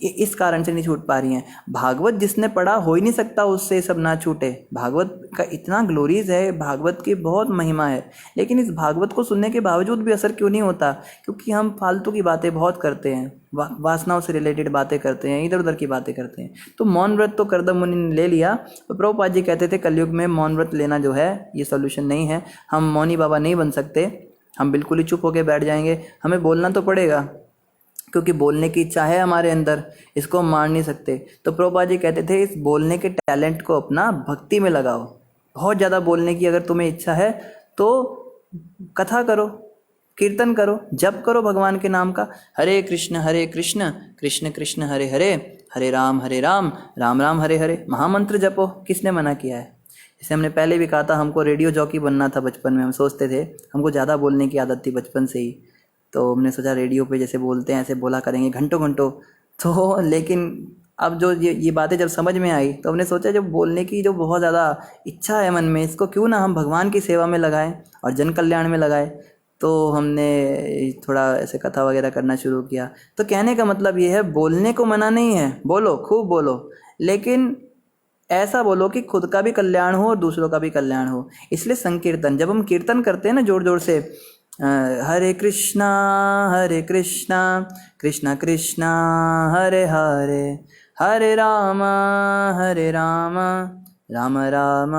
इस कारण से नहीं छूट पा रही हैं। भागवत जिसने पढ़ा हो ही नहीं सकता उससे सब ना छूटे। भागवत का इतना ग्लोरीज है, भागवत की बहुत महिमा है, लेकिन इस भागवत को सुनने के बावजूद भी असर क्यों नहीं होता? क्योंकि हम फालतू की बातें बहुत करते हैं, वासनाओं से रिलेटेड बातें करते हैं, इधर उधर की बातें करते हैं। तो मौन व्रत तो करदम मुनि ने ले लिया। तो प्रभुपाद जी कहते थे कलयुग में मौन व्रत लेना जो है ये सोल्यूशन नहीं है। हम मौनी बाबा नहीं बन सकते, हम बिल्कुल ही चुप होकर बैठ जाएंगे। हमें बोलना तो पड़ेगा क्योंकि बोलने की इच्छा है हमारे अंदर, इसको हम मार नहीं सकते। तो प्रभुपाद जी कहते थे इस बोलने के टैलेंट को अपना भक्ति में लगाओ। बहुत ज़्यादा बोलने की अगर तुम्हें इच्छा है तो कथा करो, कीर्तन करो, जप करो भगवान के नाम का। हरे कृष्ण कृष्ण कृष्ण हरे हरे, हरे राम राम राम हरे हरे। महामंत्र जपो, किसने मना किया है? जैसे हमने पहले भी कहा था, हमको रेडियो जॉकी बनना था बचपन में। हम सोचते थे, हमको ज़्यादा बोलने की आदत थी बचपन से ही, तो हमने सोचा रेडियो पे जैसे बोलते हैं ऐसे बोला करेंगे घंटों घंटों। तो लेकिन अब जो ये बातें जब समझ में आई तो हमने सोचा जब बोलने की जो बहुत ज़्यादा इच्छा है मन में, इसको क्यों ना हम भगवान की सेवा में लगाएं और जन कल्याण में लगाएं। तो हमने थोड़ा ऐसे कथा वगैरह करना शुरू किया। तो कहने का मतलब ये है, बोलने को मना नहीं है, बोलो, खूब बोलो, लेकिन ऐसा बोलो कि खुद का भी कल्याण हो और दूसरों का भी कल्याण हो। इसलिए संकीर्तन, जब हम कीर्तन करते हैं ना जोर जोर से, हरे कृष्णा कृष्णा कृष्णा हरे हरे, हरे राम राम राम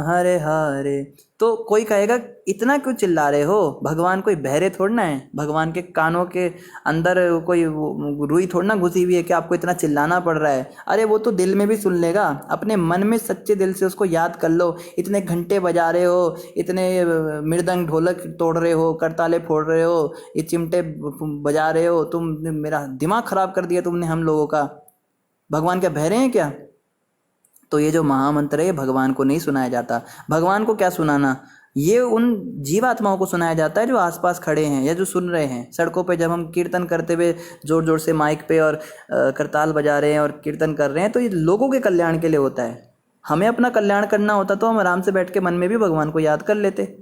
हरे हरे। तो कोई कहेगा इतना क्यों चिल्ला रहे हो? भगवान कोई बहरे थोड़ा ना है, भगवान के कानों के अंदर कोई रुई थोड़ा ना घुसी हुई है कि आपको इतना चिल्लाना पड़ रहा है। अरे वो तो दिल में भी सुन लेगा, अपने मन में सच्चे दिल से उसको याद कर लो। इतने घंटे बजा रहे हो, इतने मृदंग ढोलक तोड़ रहे हो, करताले फोड़ रहे हो, ये चिमटे बजा रहे हो, तुम मेरा दिमाग खराब कर दिया तुमने हम लोगों का। भगवान क्या बहरे हैं क्या? तो ये जो महामंत्र है भगवान को नहीं सुनाया जाता। भगवान को क्या सुनाना, ये उन जीवात्माओं को सुनाया जाता है जो आसपास खड़े हैं या जो सुन रहे हैं। सड़कों पे जब हम कीर्तन करते हुए जोर जोर से माइक पे और करताल बजा रहे हैं और कीर्तन कर रहे हैं, तो ये लोगों के कल्याण के लिए होता है। हमें अपना कल्याण करना होता तो हम आराम से बैठ के मन में भी भगवान को याद कर लेते,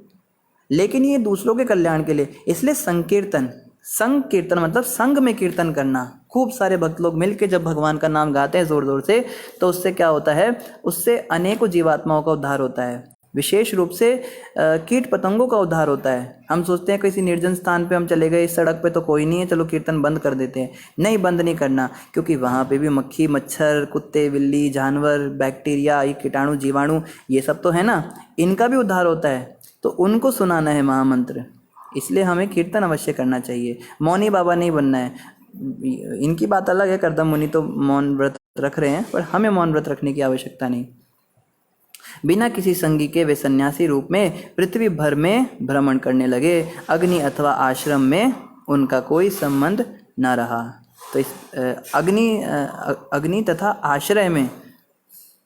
लेकिन ये दूसरों के कल्याण के लिए। इसलिए संकीर्तन मतलब संग में कीर्तन करना। खूब सारे भक्त लोग मिलके जब भगवान का नाम गाते हैं जोर जोर से, तो उससे क्या होता है? उससे अनेकों जीवात्माओं का उद्धार होता है। विशेष रूप से कीट पतंगों का उद्धार होता है। हम सोचते हैं किसी निर्जन स्थान पे हम चले गए, इस सड़क पे तो कोई नहीं है, चलो कीर्तन बंद कर देते हैं। नहीं, बंद नहीं करना, क्योंकि वहाँ पे भी मक्खी, मच्छर, कुत्ते, बिल्ली, जानवर, बैक्टीरिया, ये कीटाणु, जीवाणु, ये सब तो है ना, इनका भी उद्धार होता है। तो उनको सुनाना है महामंत्र, इसलिए हमें कीर्तन अवश्य करना चाहिए। मौनी बाबा नहीं बनना है। इनकी बात अलग है, करदम मुनि तो मौन व्रत रख रहे हैं, पर हमें मौन व्रत रखने की आवश्यकता नहीं। बिना किसी संगी के वे सन्यासी रूप में पृथ्वी भर में भ्रमण करने लगे। अग्नि अथवा आश्रम में उनका कोई संबंध न रहा। तो इस अग्नि तथा आश्रय में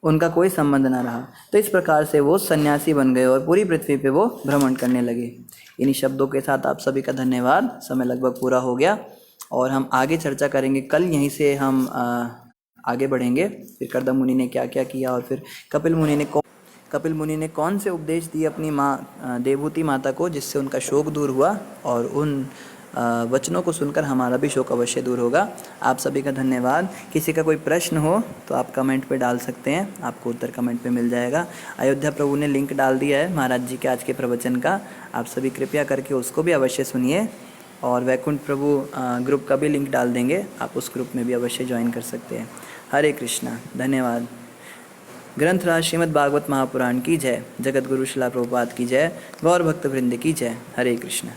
उनका कोई संबंध ना रहा। तो इस प्रकार से वो सन्यासी बन गए और पूरी पृथ्वी पे वो भ्रमण करने लगे। इन्हीं शब्दों के साथ आप सभी का धन्यवाद। समय लगभग पूरा हो गया और हम आगे चर्चा करेंगे। कल यहीं से हम आगे बढ़ेंगे। फिर करदम मुनि ने क्या क्या किया और फिर कपिल मुनि ने कौन से उपदेश दिए अपनी माँ देवहूति माता को, जिससे उनका शोक दूर हुआ, और उन वचनों को सुनकर हमारा भी शोक अवश्य दूर होगा। आप सभी का धन्यवाद। किसी का कोई प्रश्न हो तो आप कमेंट पे डाल सकते हैं, आपको उत्तर कमेंट पे मिल जाएगा। अयोध्या प्रभु ने लिंक डाल दिया है महाराज जी के आज के प्रवचन का, आप सभी कृपया करके उसको भी अवश्य सुनिए। और वैकुंठ प्रभु ग्रुप का भी लिंक डाल देंगे, आप उस ग्रुप में भी अवश्य ज्वाइन कर सकते हैं। हरे कृष्णा, धन्यवाद। ग्रंथराज श्रीमद् भागवत महापुराण की जय। जगत गुरु श्रील प्रभुपाद की जय। गौर भक्त वृंद की जय। हरे कृष्ण।